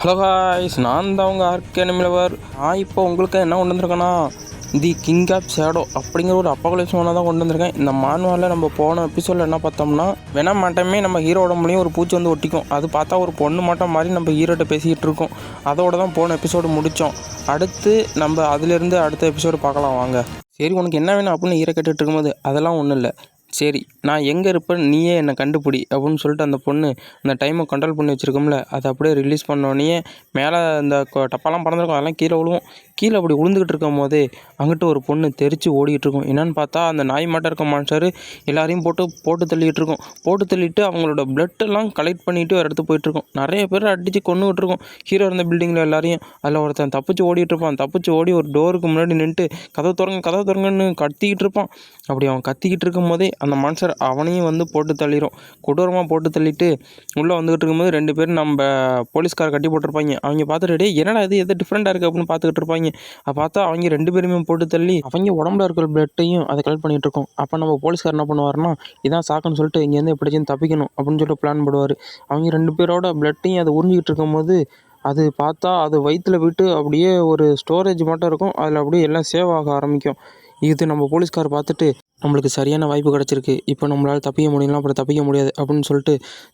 Hello guys, நான் தான் உங்கள் ஆர்கே நிமிலவர். நான் இப்போ உங்களுக்கு என்ன கொண்டு வந்திருக்கேன்னா, தி கிங் ஆஃப் ஷேடோ அப்படிங்கிற ஒரு அப்போகலிப்ஸ் தான் கொண்டு வந்திருக்கேன். இந்த மானுவலில் நம்ம போன எபிசோடில் என்ன பார்த்தோம்னா, வேணா மாட்டமே நம்ம ஹீரோட மூலியம் ஒரு பூச்சி வந்து ஒட்டிக்கும். அது பார்த்தா ஒரு பொண்ணு மாட்டம் மாதிரி நம்ம ஹீரோட்ட பேசிக்கிட்டு இருக்கோம். அதோட தான் போன எபிசோடு முடித்தோம். அடுத்து நம்ம அதிலிருந்து அடுத்த எபிசோடு பார்க்கலாம் வாங்க. சரி, உனக்கு என்ன வேணும் அப்படின்னு ஹீரோ கேட்டுட்டு இருக்கும்போது, அதெல்லாம் ஒன்றும் இல்லை, சரி நான் எங்கே இருப்பேன் நீயே என்னை கண்டுபிடி அப்படின்னு சொல்லிட்டு அந்த பொண்ணு அந்த டைமை கண்ட்ரோல் பண்ணி வச்சுருக்கோம்ல, அதை அப்படியே ரிலீஸ் பண்ணோடனே மேலே இந்த டப்பாலாம் பறந்துருக்கும், அதெல்லாம் கீழே விழுவும். கீழே அப்படி விழுந்துக்கிட்டு இருக்கும் போதே அங்கிட்டு ஒரு பொண்ணு தெரித்து ஓடிக்கிட்டு இருக்கும். என்னென்னு பார்த்தா அந்த நாய் மாட்டம் இருக்க மான்ஸ்டர் எல்லாரையும் போட்டு தள்ளிக்கிட்டு இருக்கும். போட்டு தள்ளிட்டு அவங்களோட பிளட்டெல்லாம் கலெக்ட் பண்ணிவிட்டு ஒரு இடத்துக்கு போயிட்டுருக்கும். நிறைய பேர் அடித்து கொண்டுகிட்டு இருக்கும் ஹீரோ இருந்த பில்டிங்கில் எல்லாரையும். அதில் ஒருத்தன் தப்பிச்சு ஓடிட்டு இருப்பான். தப்பிச்சு ஓடி ஒரு டோருக்கு முன்னாடி நின்றுட்டு கதவு திறங்கன்னு கத்திக்கிட்டு இருப்பான். அப்படி அவன் கத்திக்கிட்டு இருக்கும் போதே அந்த மான்ஸ்டர் அவனையும் வந்து போட்டு தள்ளிடும். கொடூரமாக போட்டு தள்ளிட்டு உள்ளே வந்துக்கிட்டு இருக்கும்போது 2 பேரும் நம்ம போலீஸ்கார் கட்டி போட்டிருப்பாங்க. அவங்க பார்த்துட்டு டே என்னடா இது எது டிஃப்ரெண்ட்டாக இருக்குது அப்படின்னு பார்த்துக்கிட்டு இருப்பாங்க. அதை பார்த்தா அவங்க 2 பேருமே போட்டு தள்ளி அவங்க உடம்புல இருக்கிற பிளட்டையும் அதை கலெக்ட் பண்ணிகிட்டு இருக்கோம். அப்போ நம்ம போலீஸ்கார் என்ன பண்ணுவார்னா, இதான் சாக்குன்னு சொல்லிட்டு இங்கேருந்து எப்படிச்சும் தப்பிக்கணும் அப்படின்னு சொல்லிட்டு பிளான் போடுவார். அவங்க 2 பேரோட பிளட்டையும் அதை உறிஞ்சிக்கிட்டு இருக்கும்போது அது பார்த்தா அது வயிற்றில் விட்டு அப்படியே ஒரு ஸ்டோரேஜ் மட்டும் இருக்கும். அதில் அப்படியே எல்லாம் சேவ் ஆக ஆரம்பிக்கும். இது நம்ம போலீஸ்கார் பார்த்துட்டு நம்மளுக்கு சரியான வாய்ப்பு கிடச்சிருக்கு, இப்போ நம்மளால் தப்பிக்க முடியலாம், அப்புறம் தப்பிக்க முடியாது அப்படின்னு சொல்லிட்டு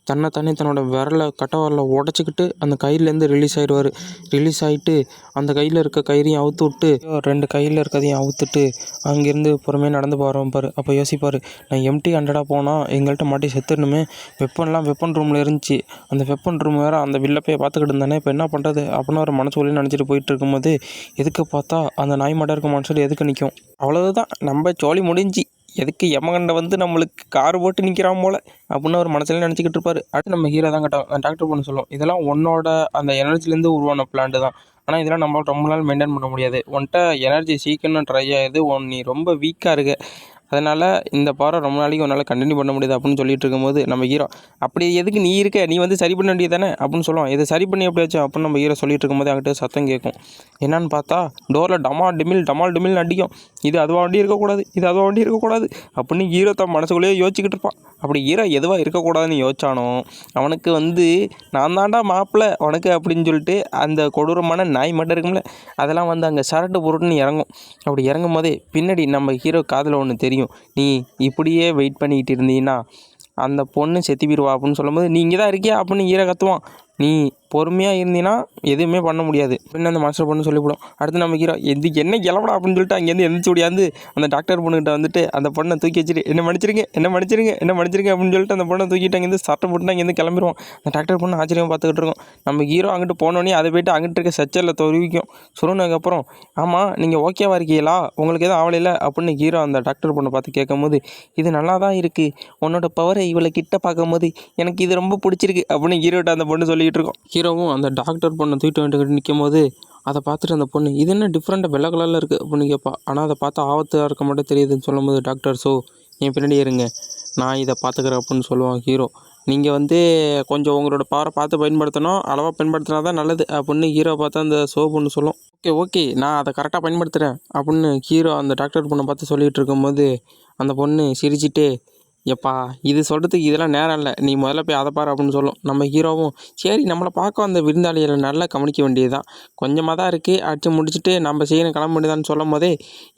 தன்னோட கட்டை விரலை உடச்சிக்கிட்டு அந்த கயிறுலேருந்து ரிலீஸ் ஆகிடுவார். ரிலீஸ் ஆகிட்டு அந்த கையில் இருக்க கயிறையும் அவுத்து விட்டு 2 கையில் இருக்கிறதையும் அவுத்துட்டு அங்கேருந்து புறமே நடந்து போகிறப்பார். அப்போ யோசிப்பார், நான் எம்டி ஹண்டடாக போனால் எங்கள்கிட்ட மாட்டி செத்துடணுமே, வெப்பன் ரூமில் இருந்துச்சு, அந்த வெப்பன் ரூம் வேறு அந்த வில்லப்பையை பார்த்துக்கிட்டு இருந்தானே, இப்போ என்ன பண்ணுறது அப்படின்னு ஒரு மனசு நினச்சிட்டு போயிட்டு இருக்கும்போது எதுக்கு பார்த்தா அந்த நாய் மாட்டம் இருக்க மனுஷன் எதுக்கு நிற்கும். அவ்வளவுதான், நம்ம ஜோலி முடிஞ்சு, எதுக்கு எமகண்டை வந்து நம்மளுக்கு கார் போட்டு நிற்கிறான் போல் அப்படின்னு ஒரு மனசுல நினச்சிக்கிட்டு இருப்பார். அடுத்து நம்ம ஹீரோ தான் கட்டும் டாக்டர் பொண்ணு சொல்லுவோம், இதெல்லாம் உன்னோட அந்த எனர்ஜிலேருந்து உருவான பிளான்ட்டு தான், ஆனால் இதெல்லாம் நம்மளால் ரொம்ப நாள் மெயின்டைன் பண்ண முடியாது, உன்கிட்ட எனர்ஜி சீக்கிரம் ட்ரை ஆகுது, நீ ரொம்ப வீக்காக இருக்க, அதனால் இந்த பவரை ரொம்ப நாளைக்கு உன்னால் கண்டினியூ பண்ண முடியாது அப்படின்னு சொல்லிட்டு இருக்கும்போது நம்ம ஹீரோ, அப்படி எதுக்கு நீ இருக்க, நீ வந்து சரி பண்ண வேண்டியது தானே அப்படின்னு சொல்லுவோம். இதை சரி பண்ணி எப்படியாச்சும் அப்படின்னு நம்ம ஹீரோ சொல்லிட்டு இருக்கும்போது அங்கிட்ட சத்தம் கேட்கும். என்னன்னு பார்த்தா டோரில் டமால் டிமில் அடிக்கும். இது அதுவாக வண்டி இருக்கக்கூடாது அப்படின்னு ஹீரோ தான் மனசுக்குள்ளேயே யோசிச்சுக்கிட்டு இருப்பான். அப்படி ஹீரோ எதுவாக இருக்கக்கூடாதுன்னு யோசிச்சானோ அவனுக்கு வந்து நான் தாண்டா மாப்பிள்ளை உனக்கு அப்படின்னு சொல்லிட்டு அந்த கொடூரமான நாய் மட்டும் இருக்கும்ல, அதெல்லாம் வந்து அங்கே சரட்டு பொருட்னு இறங்கும். அப்படி இறங்கும் போதே பின்னாடி நம்ம ஹீரோ காதில் ஒன்று தெரியும், நீ இப்படியே வெயிட் பண்ணிக்கிட்டு இருந்தீங்கன்னா அந்த பொண்ணு செத்து போயிடுவா அப்படின்னு சொல்லும்போது, நீ இங்கே தான் இருக்கியா அப்படின்னு ஹீரோ கத்துவான். நீ பொறுமையாக இருந்தீங்கன்னா எதுவுமே பண்ண முடியாது அப்படின்னு அந்த மாஸ்டர் பொண்ணு சொல்லிவிடும். அடுத்து நம்ம ஹீரோ என்ன கிளம்படா அப்படின்னு சொல்லிட்டு அங்கேருந்து எந்திரிச்சு ஓடியாந்து அந்த டாக்டர் பொண்ணுகிட்ட வந்துட்டு அந்த பொண்ணை தூக்கி வச்சுட்டு என்ன மன்னிச்சிருங்க அப்படின்னு சொல்லிட்டு அந்த பொண்ணை தூக்கிட்டு அங்கேருந்து சட்டை போட்டு அங்கேருந்து கிளம்பிடுவோம். அந்த டாக்டர் பொண்ணு ஆச்சரியமாக பார்த்துக்கிட்டு இருக்கோம். நம்ம ஹீரோ அங்கிட்டு போனோடனே அதை போய்ட்டு அங்கிட்டு இருக்க சச்சரில் தொழுவிக்கும். சொன்னதுக்கப்புறம், ஆமாம் நீங்கள் ஓகேவா இருக்கீங்களா, உங்களுக்கு எதுவும் ஆவலையில்லை அப்படின்னு ஹீரோ அந்த டாக்டர் பொண்ணை பார்த்து கேட்கும்போது, இது நல்லா தான் இருக்குது, உன்னோட பவரை இவளை கிட்ட பார்க்கும்போது எனக்கு இது ரொம்ப பிடிச்சிருக்கு அப்படின்னு ஹீரோட்ட அந்த பொண்ணு சொல்லிக்கிட்டு இருக்கோம். ஹீரோவும் அந்த டாக்டர் பொண்ணை தூக்கிட்டு வந்துட்டு நிற்கும் போது அதை பார்த்துட்டு அந்த பொண்ணு, இது என்ன டிஃப்ரெண்ட்டாக வெள்ளை கலரில் இருக்குது அப்படின்னு கேட்பா. ஆனால் அதை பார்த்தா ஆபத்தாக இருக்க மட்டும் தெரியுதுன்னு சொல்லும்போது டாக்டர், ஸோ என் பின்னாடி இருங்க, நான் இதை பார்த்துக்கிறேன் அப்படின்னு சொல்லுவான் ஹீரோ. நீங்கள் வந்து கொஞ்சம் உங்களோட பவரை பார்த்து பயன்படுத்தணும், அளவாக பயன்படுத்தினா தான் நல்லது அப்படின்னு ஹீரோ பார்த்தா அந்த ஷோ பொண்ணு சொல்லும். ஓகே நான் அதை கரெக்டாக பயன்படுத்துகிறேன் அப்படின்னு ஹீரோ அந்த டாக்டர் பொண்ணை பார்த்து சொல்லிகிட்டு இருக்கும்போது அந்த பொண்ணு சிரிச்சிட்டே, எப்பா இது சொல்கிறதுக்கு இதெல்லாம் நேரம் இல்லை, நீ முதல்ல போய் அதை பாரு அப்படின்னு சொல்லும். நம்ம ஹீரோவும் சரி நம்மளை பார்க்க அந்த விருந்தாளிகளை நல்லா கவனிக்க வேண்டியது தான், கொஞ்சமாக தான் இருக்குது, அடித்து முடிச்சுட்டு நம்ம செய்யணும் கிளம்ப வேண்டியதான்னு சொல்லும் போதே,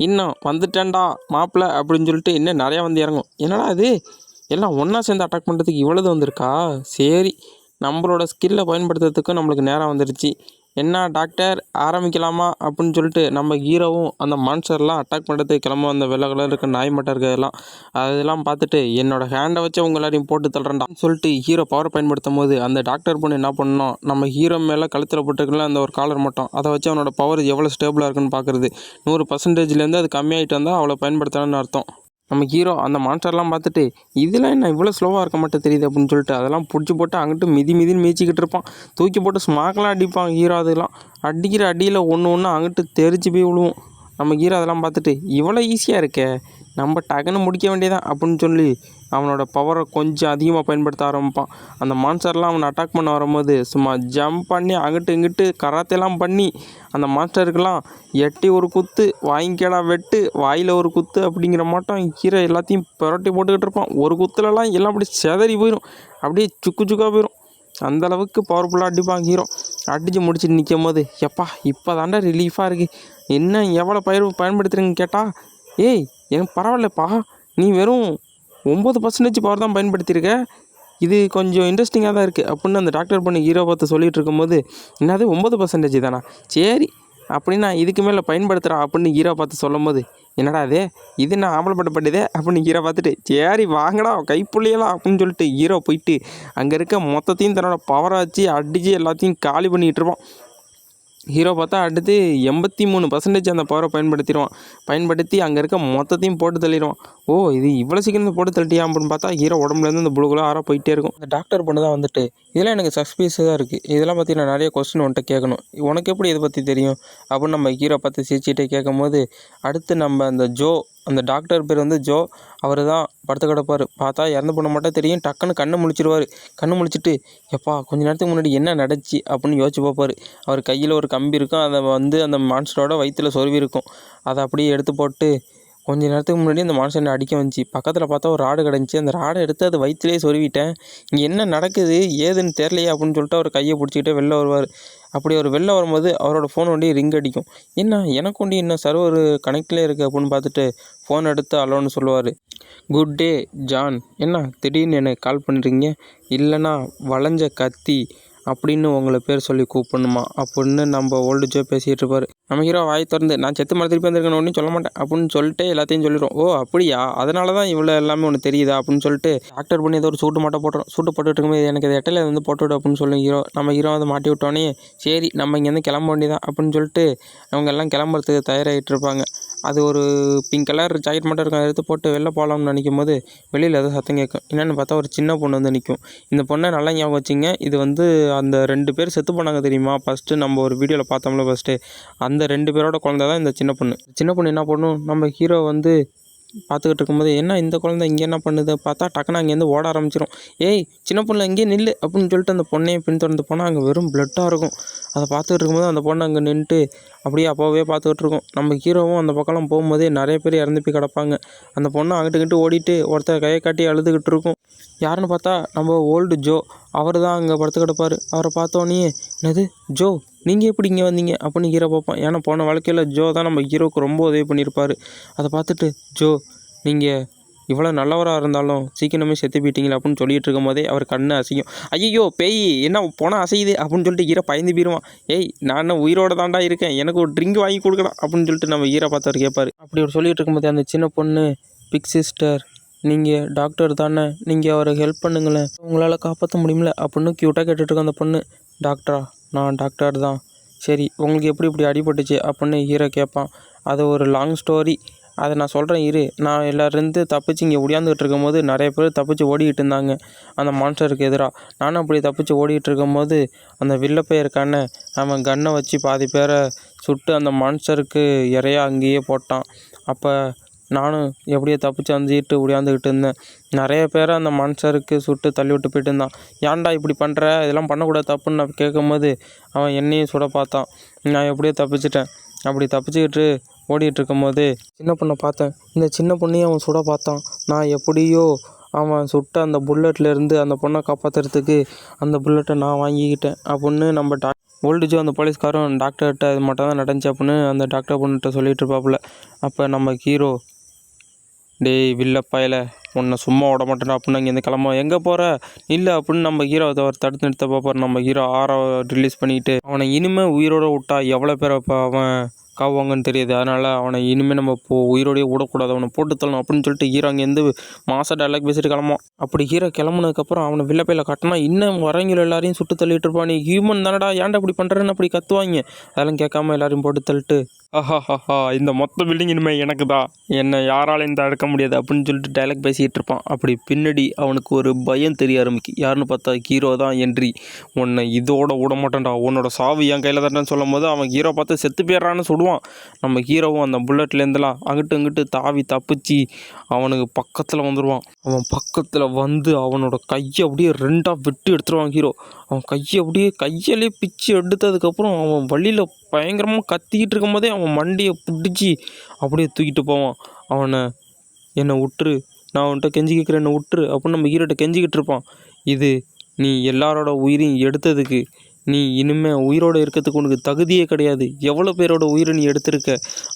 இன்னும் வந்துட்டேன்டா மாப்பிள்ளை அப்படின்னு சொல்லிட்டு இன்னும் நிறையா வந்து இறங்கும். என்னடா அது எல்லாம் ஒன்றா சேர்ந்து அட்டாக் பண்ணுறதுக்கு இவ்வளவு வந்திருக்கா, சரி நம்மளோட ஸ்கில்லை பயன்படுத்துறதுக்கும் நம்மளுக்கு நேரம் வந்துடுச்சு, என்ன டாக்டர் ஆரம்பிக்கலாமா அப்படின்னு சொல்லிட்டு நம்ம ஹீரோவும் அந்த மான்ஸ்டர்லாம் அட்டாக் பண்ணுறதுக்கு கிளம்ப அந்த வெள்ளை கலர் இருக்க நாய் மட்டும் இருக்கிறதெல்லாம் அதெல்லாம் பார்த்துட்டு என்னோடய ஹேண்டை வச்சு அவங்க எல்லாரையும் போட்டு தள்ளுறேன்டான்னு சொல்லிட்டு ஹீரோ பவரை பயன்படுத்தும் போது அந்த டாக்டர் பொண்ணு என்ன பண்ணோம், நம்ம ஹீரோ மேலே கழுத்தில் போட்டுருக்கல அந்த ஒரு காலர் மட்டும், அதை வச்சு அவனோட பவர் எவ்வளோ ஸ்டேபிளாக இருக்குன்னு பார்க்குறது. 100%லேருந்து அது கம்மியாகிட்டு வந்தால் அவளை பயன்படுத்தணும்னு அர்த்தம். நம்ம ஹீரோ அந்த மான்ஸ்டர்லாம் பார்த்துட்டு இதெல்லாம் என்ன இவ்வளோ ஸ்லோவாக இருக்க மாட்டே தெரியுது அப்படின்னு சொல்லிட்டு அதெல்லாம் பிடிச்சி போட்டு அங்கிட்டு மிதின்னு மீச்சிக்கிட்டு இருப்பான். தூக்கி போட்டு ஸ்மாக்கெலாம் அடிப்பான் ஹீரோ. அதெல்லாம் அடிக்கிற அடியில் ஒன்று அங்கிட்டு தெரிச்சு போய் விழுவோம். நம்ம ஹீரோ அதெல்லாம் பார்த்துட்டு இவ்வளோ ஈஸியாக இருக்கே, நம்ம டக்குன்னு முடிக்க வேண்டியதான் அப்படின்னு சொல்லி அவனோட பவரை கொஞ்சம் அதிகமாக பயன்படுத்த ஆரம்பிப்பான். அந்த மான்ஸ்டர்லாம் அவனை அட்டாக் பண்ண வரும்போது சும்மா ஜம்ப் பண்ணி அங்கிட்டு இங்கிட்டு கராத்தெல்லாம் பண்ணி அந்த மான்ஸ்டருக்கெல்லாம் எட்டி ஒரு குத்து, வாங்கிக்கடா வெட்டு, வாயில் ஒரு குத்து அப்படிங்கிற மாட்டோம் ஹீரோ எல்லாத்தையும் புரட்டி போட்டுக்கிட்டு இருப்பான். ஒரு குத்துலலாம் எல்லாம் அப்படி செதறி போயிடும், அப்படியே சுக்காக போயிடும். அந்தளவுக்கு பவர்ஃபுல்லாக அடிப்பான் ஹீரோ. அடித்து முடிச்சுட்டு நிற்கும் போது எப்பா இப்போ தாண்டா ரிலீஃபாக இருக்குது. என்ன எவ்வளோ பயன்படுத்துகிறீங்கன்னு கேட்டால், ஏய் எனக்கு பரவாயில்லப்பா, நீ வெறும் 9% பவர் தான் பயன்படுத்தியிருக்க, இது கொஞ்சம் இன்ட்ரெஸ்டிங்காக தான் இருக்குது அப்படின்னு அந்த டாக்டர் பொண்ணு ஹீரோ பார்த்து சொல்லிகிட்டு இருக்கும்போது, என்னது 9% தானா, சரி அப்படின்னா இதுக்கு மேலே பயன்படுத்துகிறா அப்படின்னு ஹீரோ பார்த்து சொல்லும் போது, என்னடா இது நான் ஆம்பளைப்பட்டதே அப்படின்னு ஹீரோ பார்த்துட்டு, சரி வாங்கடா கைப்புள்ளியலாம் அப்படின்னு சொல்லிட்டு ஹீரோ போயிட்டு அங்கே இருக்க மொத்தத்தையும் தன்னோட பவரை வச்சு அடித்து எல்லாத்தையும் காலி பண்ணிகிட்டு இருப்பான். ஹீரோ பார்த்தா அடுத்து 83% அந்த பவரை பயன்படுத்தி அங்கே இருக்க மொத்தத்தையும் போட்டு தள்ளிடுவான். ஓ இது இவ்வளோ சீக்கிரம் போட்டு தள்ளிட்டியா அப்படின்னு பார்த்தா ஹீரோ உடம்புலேருந்து இந்த புழுகுல ஆற போயிட்டே இருக்கும். அந்த டாக்டர் பொண்ணு தான் வந்துட்டு, இதெல்லாம் எனக்கு சஸ்பீஸாக தான் இருக்குது, இதெல்லாம் பற்றி நான் நிறைய கொஸ்டின் உன்கிட்ட கேட்கணும், உனக்கு எப்படி இதை பற்றி தெரியும் அப்படின்னு நம்ம ஹீரோ பார்த்து சிரிச்சிட்டே கேட்கும் போது, அடுத்து நம்ம அந்த அந்த டாக்டர் பேர் வந்து ஜோ, அவர் தான் படுத்து கிடப்பார். பார்த்தா இறந்து போன மட்டும் தெரியும், டக்குன்னு கண்ணை முழிச்சிடுவார். கண்ணு முழிச்சிட்டு எப்பா கொஞ்ச நேரத்துக்கு முன்னாடி என்ன நடந்துச்சு அப்படின்னு யோசிச்சு பார்ப்பார். அவர் கையில் ஒரு கம்பி இருக்கும், அதை வந்து அந்த மான்ஸ்டரோட வயிற்றில் சொருவி இருக்கும். அதை அப்படியே எடுத்து போட்டு, கொஞ்ச நேரத்துக்கு முன்னாடி அந்த மான்ஸ்டர் அடிக்க வந்துச்சு, பக்கத்தில் பார்த்தா ஒரு ராடு கிடந்துச்சு, அந்த ராடை எடுத்து அது வயிற்றுலேயே சொருவிட்டேன், இங்கே என்ன நடக்குது ஏதுன்னு தெரியலையே அப்படின்னு சொல்லிட்டு அவர் கையை பிடிச்சிக்கிட்டே வெளில வருவார். அப்படி அவர் வெளில வரும்போது அவரோட ஃபோன் வண்டி ரிங் அடிக்கும். என்ன எனக்கு ஒண்டி என்ன சர்வர் கனெக்ட்லேயே இருக்குது அப்படின்னு பார்த்துட்டு ஃபோன் எடுத்து அலோன்னு சொல்லுவார். குட் டே ஜான், என்ன திடீர்னு எனக்கு கால் பண்ணுறீங்க, இல்லைனா வளைஞ்ச கத்தி அப்படின்னு உங்களை பேர் சொல்லி கூப்பிடணுமா அப்படின்னு நம்ம ஓல்டு ஜோ பேசிகிட்டு இருப்பார். நம்ம ஹீரோ வாய் திறந்து, நான் செத்து மரம் திருப்பி வந்திருக்கேன் ஒன்றும் சொல்ல மாட்டேன் அப்படின்னு சொல்லிட்டு எல்லாத்தையும் சொல்லிடுவோம். ஓ அப்படியா, அதனால தான் இவ்வளோ எல்லாமே ஒன்று தெரியுதா அப்படின்னு சொல்லிட்டு டாக்டர் பண்ணி ஏதோ ஒரு சூட்டு மட்டும் போட்டுரும். சூட்டு போட்டுட்டு இருக்கும்போது எனக்கு அது எட்டையில் வந்து போட்டுவிடு அப்படின்னு சொல்லி ஹீரோ. நம்ம ஹீரோ வந்து மாட்டி விட்டோன்னே, சரி நம்ம இங்கேருந்து கிளம்ப வேண்டியதான் அப்படின்னு சொல்லிட்டு அவங்க எல்லாம் கிளம்புறதுக்கு தயாராகிட்டு இருப்பாங்க. அது ஒரு பிங்க் கலர் ஜாக்கெட் மட்டும் இருக்கும், அதை எடுத்து போட்டு வெளில போகலாம்னு நினைக்கும் போது வெளியில் ஏதோ சத்தம் கேட்கும். என்னென்னு பார்த்தா ஒரு சின்ன பொண்ணு வந்து நிற்கும். இந்த பொண்ணை நல்லா ஞாபகம் வச்சுங்க, இது வந்து அந்த 2 பேர் செத்து போனாங்க தெரியுமா, ஃபஸ்ட்டு நம்ம ஒரு வீடியோவில் பார்த்தோம்ல ஃபஸ்ட்டு, அந்த 2 பேரோட குழந்தை தான் இந்த சின்ன பொண்ணு. சின்ன பொண்ணு என்ன பண்ணும், நம்ம ஹீரோ வந்து பார்த்துக்கிட்டு இருக்கும்போது, என்ன இந்த குழந்தை இங்கே என்ன பண்ணுது பார்த்தா டக்குன்னு அங்கேருந்து ஓட ஆரம்பிச்சிடும். ஏய் சின்ன பொண்ணு இங்கே நில்லு அப்படின்னு சொல்லிட்டு அந்த பொண்ணையும் பின்தொடர்ந்து போனால் அங்கே வெறும் பிளட்டாக இருக்கும். அதை பார்த்துக்கிட்டு இருக்கும்போது அந்த பொண்ணு அங்கே நின்றுட்டு அப்படியே அப்போவே பார்த்துக்கிட்டு இருக்கும். நம்ம ஹீரோவும் அந்த பக்கம்லாம் போகும்போதே நிறைய பேர் இறந்து போய் கிடப்பாங்க. அந்த பொண்ணு அங்கிட்டு ஓடிட்டு ஒருத்தர் கையை காட்டி அழுதுகிட்டு இருக்கும். யாருன்னு பார்த்தா நம்ம ஓல்டு ஜோ, அவர் தான் அங்கே படுத்து கிடப்பார். அவரை பார்த்தோன்னே, என்னது ஜோ நீங்கள் எப்படி இங்கே வந்தீங்க அப்படின்னு ஹீரோ பார்ப்பான். ஏன்னா போன வாழ்க்கையில் ஜோ தான் நம்ம ஹீரோவுக்கு ரொம்ப உதவி பண்ணியிருப்பார். அதை பார்த்துட்டு, ஜோ நீங்கள் இவ்வளோ நல்லவராக இருந்தாலும் சீக்கிரமே செத்து போயிட்டீங்களா அப்படின்னு சொல்லிகிட்டு இருக்கும் போதே அவர் கண்ணு அசையும். ஐயோ பேய் என்ன போனால் அசையுது அப்படின்னு சொல்லிட்டு ஹீரோ பயந்து போயிடுவான். ஏய் நான் உயிரோட தாண்டா இருக்கேன், எனக்கு ஒரு ட்ரிங்க் வாங்கி கொடுக்கலாம் அப்படின்னு சொல்லிட்டு நம்ம ஹீரோ பார்த்தவர் கேட்பார். அப்படி அவர் சொல்லிகிட்டு இருக்கும்போதே அந்த சின்ன பொண்ணு, பிக் சிஸ்டர் நீங்கள் டாக்டர் தானே, நீங்கள் அவரை ஹெல்ப் பண்ணுங்களேன், உங்களால் காப்பாற்ற முடியல அப்படின்னு க்யூட்டாக கேட்டுட்ருக்கோம் அந்த பொண்ணு. டாக்டரா, நான் டாக்டர் தான், சரி உங்களுக்கு எப்படி இப்படி அடிபட்டுச்சு அப்படின்னு ஹீரோ கேட்பான். அது ஒரு லாங் ஸ்டோரி, அதை நான் சொல்கிறேன் இரு. நான் எல்லாருந்து தப்பிச்சு இங்கே ஒடியாந்துக்கிட்டு இருக்கும்போது நிறைய பேர் தப்பிச்சு ஓடிக்கிட்டு இருந்தாங்க அந்த மான்ஸ்டருக்கு எதிராக. நானும் அப்படி தப்பிச்சு ஓடிக்கிட்டு இருக்கும்போது அந்த வில்லப்பைய இருக்கானே, அவன் கன்னை வச்சு பாதி பேரை சுட்டு அந்த மான்ஸ்டருக்கு இறையா அங்கேயே போட்டான். அப்போ நானும் எப்படியோ தப்பிச்சு அஞ்சிட்டு ஒடியாந்துக்கிட்டு இருந்தேன். நிறைய பேரை அந்த மான்ஸ்டருக்கு சுட்டு தள்ளி விட்டு போயிட்டு இருந்தான். ஏன்டா இப்படி பண்ணுற, இதெல்லாம் பண்ணக்கூடாது தப்புன்னு நான் கேட்கும்போது அவன் என்னையும் சுட பார்த்தான். நான் எப்படியோ தப்பிச்சிட்டேன். அப்படி தப்பிச்சுக்கிட்டு ஓடிட்டு இருக்கும்போது சின்ன பொண்ணை பார்த்தேன். இந்த சின்ன பொண்ணையும் அவன் சுட பார்த்தான். நான் எப்படியோ அவன் சுட்ட அந்த புல்லட்லேருந்து அந்த பொண்ணை காப்பாற்றுறதுக்கு அந்த புல்லட்டை நான் வாங்கிக்கிட்டேன் அப்படின்னு நம்ம ஓல்டு ஜோ அந்த போலீஸ்காரன் டாக்டர்கிட்ட இது மட்டும் தான் நடந்துச்சு அப்படின்னு அந்த டாக்டர் பொண்ணுகிட்ட சொல்லிட்டு இருப்பாப்புல. அப்போ நம்ம ஹீரோ, டேய் வில்லப்பாயில் உன்னை சும்மா விட மாட்டேன் அப்படின்னு இங்கேருந்து கிளம்ப, எங்கே போகிற இல்லை அப்படின்னு நம்ம ஹீரோ அவர் தடுத்து நிறுத்த பார்ப்பார். நம்ம ஹீரோ ரிலீஸ் பண்ணிக்கிட்டு, அவனை இனிமேல் உயிரோடு விட்டா எவ்வளோ பேரை இப்போ அவன் காவாங்கன்னு தெரியுது, அதனால் அவனை இனிமேல் நம்ம உயிரோடையே விடக்கூடாது, அவனை போட்டு தள்ளணும் அப்படின்னு சொல்லிட்டு ஹீரோ அங்கேருந்து மாச டைலாக் பேசிட்டு கிளம்பும். அப்படி ஹீரோ கிளம்புனதுக்கப்புறம் அவனை வில்லப்பையில் காட்டினா இன்னும் வரவங்க எல்லாரையும் சுட்டு தள்ளிட்டு இருப்பான். நீ ஹியூமன் தானடா, ஏன்டா இப்படி பண்ணுறேன்னு அப்படி கத்துவாங்க. அதெல்லாம் கேட்காம எல்லாரையும் போட்டு தள்ளிட்டு, ஆஹாஹா இந்த மொத்த பில்டிங் இனிமேல் எனக்கு தான், என்னை யாராலையும் இந்த அடக்க முடியாது அப்படின்னு சொல்லிட்டு டைலாக் பேசிக்கிட்டு இருப்பான். அப்படி பின்னாடி அவனுக்கு ஒரு பயம் தெரிய ஆரம்பிக்கும். யாருன்னு பார்த்தா ஹீரோ தான் என்ட்ரி. உன்னை இதோட விட மாட்டேன்டா, உன்னோட சாவு என் கையில் தானேன்னு சொல்லும் போது அவன் ஹீரோ பார்த்து செத்து போயிடறான்னு சொல்லுவான். நம்ம ஹீரோவும் அந்த புல்லட்லேருந்துலாம் அங்கிட்டு தாவி தப்பிச்சு அவனுக்கு பக்கத்தில் வந்துடுவான். அவன் பக்கத்தில் வந்து அவனோட கையை அப்படியே 2ஆக வெட்டி எடுத்துருவான் ஹீரோ. அவன் கையாலே பிச்சு எடுத்ததுக்கப்புறம் அவன் வழியில் பயங்கரமாக கத்திக்கிட்டு இருக்கும் போதே அவன் மண்டையை பிடிச்சி அப்படியே தூக்கிட்டு போவான். அவனை, என்னை விட்டுரு, நான் அவன்கிட்ட கெஞ்சி கேட்குறேன், என்னை விட்டுரு அப்படின்னு நம்ம ஹீரோட்ட கெஞ்சிக்கிட்டு இருப்பான். இது நீ எல்லாரோட உயிரையும் எடுத்ததுக்கு நீ இனிமே உயிரோடு இருக்கிறதுக்கு உனக்கு தகுதியே கிடையாது. எவ்வளோ பேரோட உயிரை நீ எடுத்திருக்க.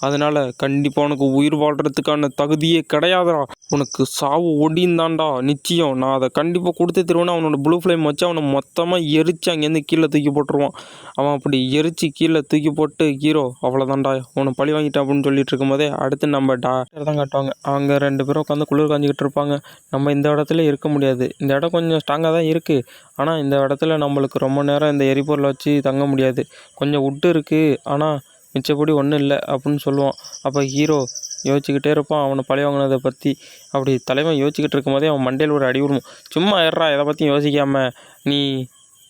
அதனால் கண்டிப்பாக உனக்கு உயிர் வாழ்கிறதுக்கான தகுதியே கிடையாதுடா. உனக்கு சாவு ஒடிந்தாண்டா நிச்சயம். நான் அதை கண்டிப்பாக கொடுத்து தருவேன்னு அவனோட ப்ளூ ஃப்ளேம் வச்சு அவனை மொத்தமாக எரித்து அங்கேருந்து கீழே தூக்கி போட்டுருவான். அவன் அப்படி எரித்து கீழே தூக்கி போட்டு ஹீரோ அவ்வளோதான்டா உன்னை பழி வாங்கிட்டான் அப்படின்னு சொல்லிட்டு இருக்கும்போதே அடுத்து நம்ம டாக்டர் தான் காட்டுவாங்க. அவங்க 2 பேரும் உட்காந்து குளிர் காஞ்சிக்கிட்டு இருப்பாங்க. நம்ம இந்த இடத்துல இருக்க முடியாது. இந்த இடம் கொஞ்சம் ஸ்ட்ராங்காக தான் இருக்குது. ஆனால் இந்த இடத்துல நம்மளுக்கு ரொம்ப நேரம் இந்த எரிபொருளை வச்சு தங்க முடியாது. கொஞ்சம் வுட்டு இருக்குது, ஆனால் மிச்சப்படி ஒன்றும் இல்லை அப்படின்னு சொல்லுவான். அப்போ ஹீரோ யோசிச்சுக்கிட்டே இருப்பான் அவனை பழி வாங்கினதை பற்றி. அப்படி தலைவன் யோசிச்சுக்கிட்டு இருக்கும் போதே அவன் மண்டையில் ஒரு அடி விடுவோம். சும்மா ஏறா, எதை பற்றியும் யோசிக்காமல் நீ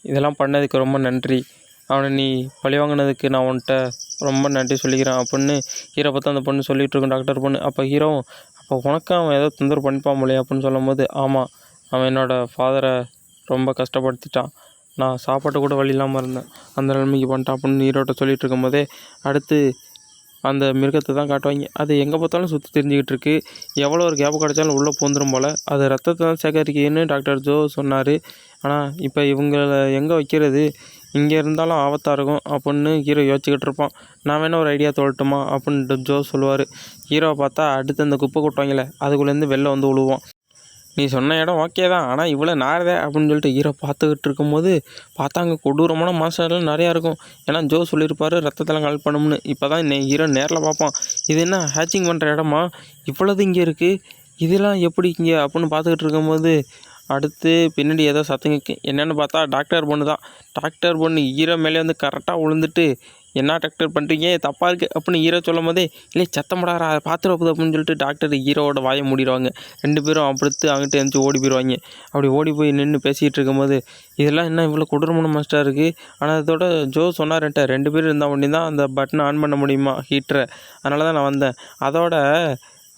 இதெல்லாம் பண்ணதுக்கு ரொம்ப நன்றி. அவனை நீ பழி வாங்கினதுக்கு நான் உன்கிட்ட ரொம்ப நன்றி சொல்லிக்கிறேன் அப்படின்னு ஹீரோ பார்த்து அந்த பொண்ணு சொல்லிகிட்டு இருக்கும், டாக்டர் பொண்ணு. அப்போ ஹீரோவும் அப்போ உனக்கு அவன் ஏதோ தொந்தரவு பண்ணிப்பான் போலையே அப்படின்னு சொல்லும் போது, ஆமாம், அவன் என்னோடய ஃபாதரை ரொம்ப கஷ்டப்படுத்திட்டான். நான் சாப்பாட்டு கூட வழி இல்லாமல் இருந்தேன். அந்த நிலைமைக்கு பண்ணிட்டான் அப்படின்னு ஹீரோட்ட சொல்லிகிட்டு இருக்கும்போதே அடுத்து அந்த மிருகத்தை தான் காட்டுவாங்க. அது எங்கே பார்த்தாலும் சுற்றி தெரிஞ்சுக்கிட்டு இருக்கு. எவ்வளோ ஒரு கேப் கிடச்சாலும் உள்ளே பூந்துடும் போல். அது ரத்தத்தை தான் சேகரிக்குன்னு டாக்டர் ஜோ சொன்னார். ஆனால் இப்போ இவங்களை எங்கே வைக்கிறது, இங்கே இருந்தாலும் ஆபத்தாக இருக்கும் அப்படின்னு ஹீரோ யோசிச்சுக்கிட்டு இருப்பான். நான் வேணால் ஒரு ஐடியா சொல்லட்டுமா அப்படின்ட்டு ஜோ சொல்லுவார். ஹீரோவை பார்த்தா அடுத்து அந்த குப்பை கொட்டுவாங்களே அதுக்குள்ளேருந்து வெளில வந்து விழுவான். நீ சொன்ன இடம் ஓகே தான், ஆனால் இவ்வளோ நாரதே அப்படின்னு சொல்லிட்டு ஹீரோ பார்த்துக்கிட்டு இருக்கும்போது பார்த்தா அங்கே கொடூரமான மாஸ்டர்லாம் நிறையா இருக்கும். ஏன்னா ஜோ சொல்லியிருப்பார் ரத்தத்தெல்லாம் கலெக்ட் பண்ணணும்னு. இப்போ தான் ஹீரோ நேரில் பார்ப்பான். இது என்ன ஹேச்சிங் பண்ணுற இடமா, இவ்வளோது இங்கே இருக்குது, இதெல்லாம் எப்படி இங்கே அப்படின்னு பார்த்துக்கிட்டு இருக்கும்போது அடுத்து பின்னாடி ஏதோ சத்தம் கேட்கும். என்னென்னு பார்த்தா டாக்டர் பொண்ணு தான். டாக்டர் பொண்ணு ஹீரோ மேலே வந்து கரெக்டாக விழுந்துட்டு, என்ன டாக்டர் பண்ணுறீங்க, தப்பாக இருக்குது அப்படின்னு ஹீரோ சொல்லும் போதே, இல்லை சத்தப்படாரா அதை பார்த்துட போகுது அப்படின்னு சொல்லிட்டு டாக்டர் ஹீரோவோட வாயை மூடிடுவாங்க. 2 பேரும் அப்படித்து அங்கிட்டு எழுந்துச்சி ஓடி போயிடுவாங்க. அப்படி ஓடி போய் நின்று பேசிக்கிட்டு இருக்கும்போது, இதெல்லாம் என்ன இவ்வளோ கொடூரமான மாஸ்டராக இருக்குது. ஆனால் அதோட ஜோ சொன்னார்ன்ட்ட 2 பேர் இருந்தால் ஒன்றி தான் அந்த பட்டனை ஆன் பண்ண முடியுமா ஹீட்டரை, அதனால தான் நான் வந்தேன் அதோட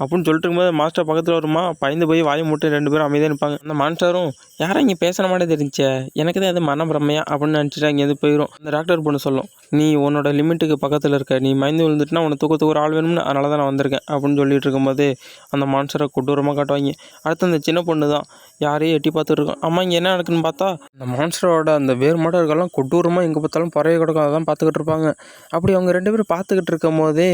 அப்படின்னு சொல்லிட்டு இருக்கும்போது மாஸ்டர் பக்கத்தில் வருமா, பயந்து போய் வாயை மூட்டு 2 பேரும் அமைதியாக நிற்பாங்க. அந்த மாஸ்டரும் யாரும் இங்கே பேசுகிற மாதிரி தெரிஞ்சே, எனக்கு தான் அது மனப்பிரமையா அப்படின்னு நினச்சிட்டு அங்கேருந்து போயிடும். அந்த டாக்டர் பொண்ணு சொல்லும், நீ உன்னோட லிமிட்டுக்கு பக்கத்தில் இருக்க, நீ மயந்து விழுந்துட்டுனா உன்னை தூக்கத்துக்கு ஒரு ஆள் வேணும்னு, அதனால தான் நான் வந்திருக்கேன் அப்படின்னு சொல்லிட்டு இருக்கும்போது அந்த மான்ஸ்டரை கொடூரமாக காட்டுவாங்க. அடுத்து அந்த சின்ன பொண்ணு தான் யாரையும் எட்டி பார்த்துட்டு இருக்கோம். அம்மா இங்கே என்ன நடக்குன்னு பார்த்தா அந்த மான்ஸ்டரோட அந்த வேறு மாடர்கள்லாம் கொடூரமாக எங்கே பார்த்தாலும் பறவை கிடக்கும், அதை தான் பார்த்துக்கிட்டு இருப்பாங்க. அப்படி அவங்க 2 பேரும் பார்த்துக்கிட்டு இருக்கும் போதே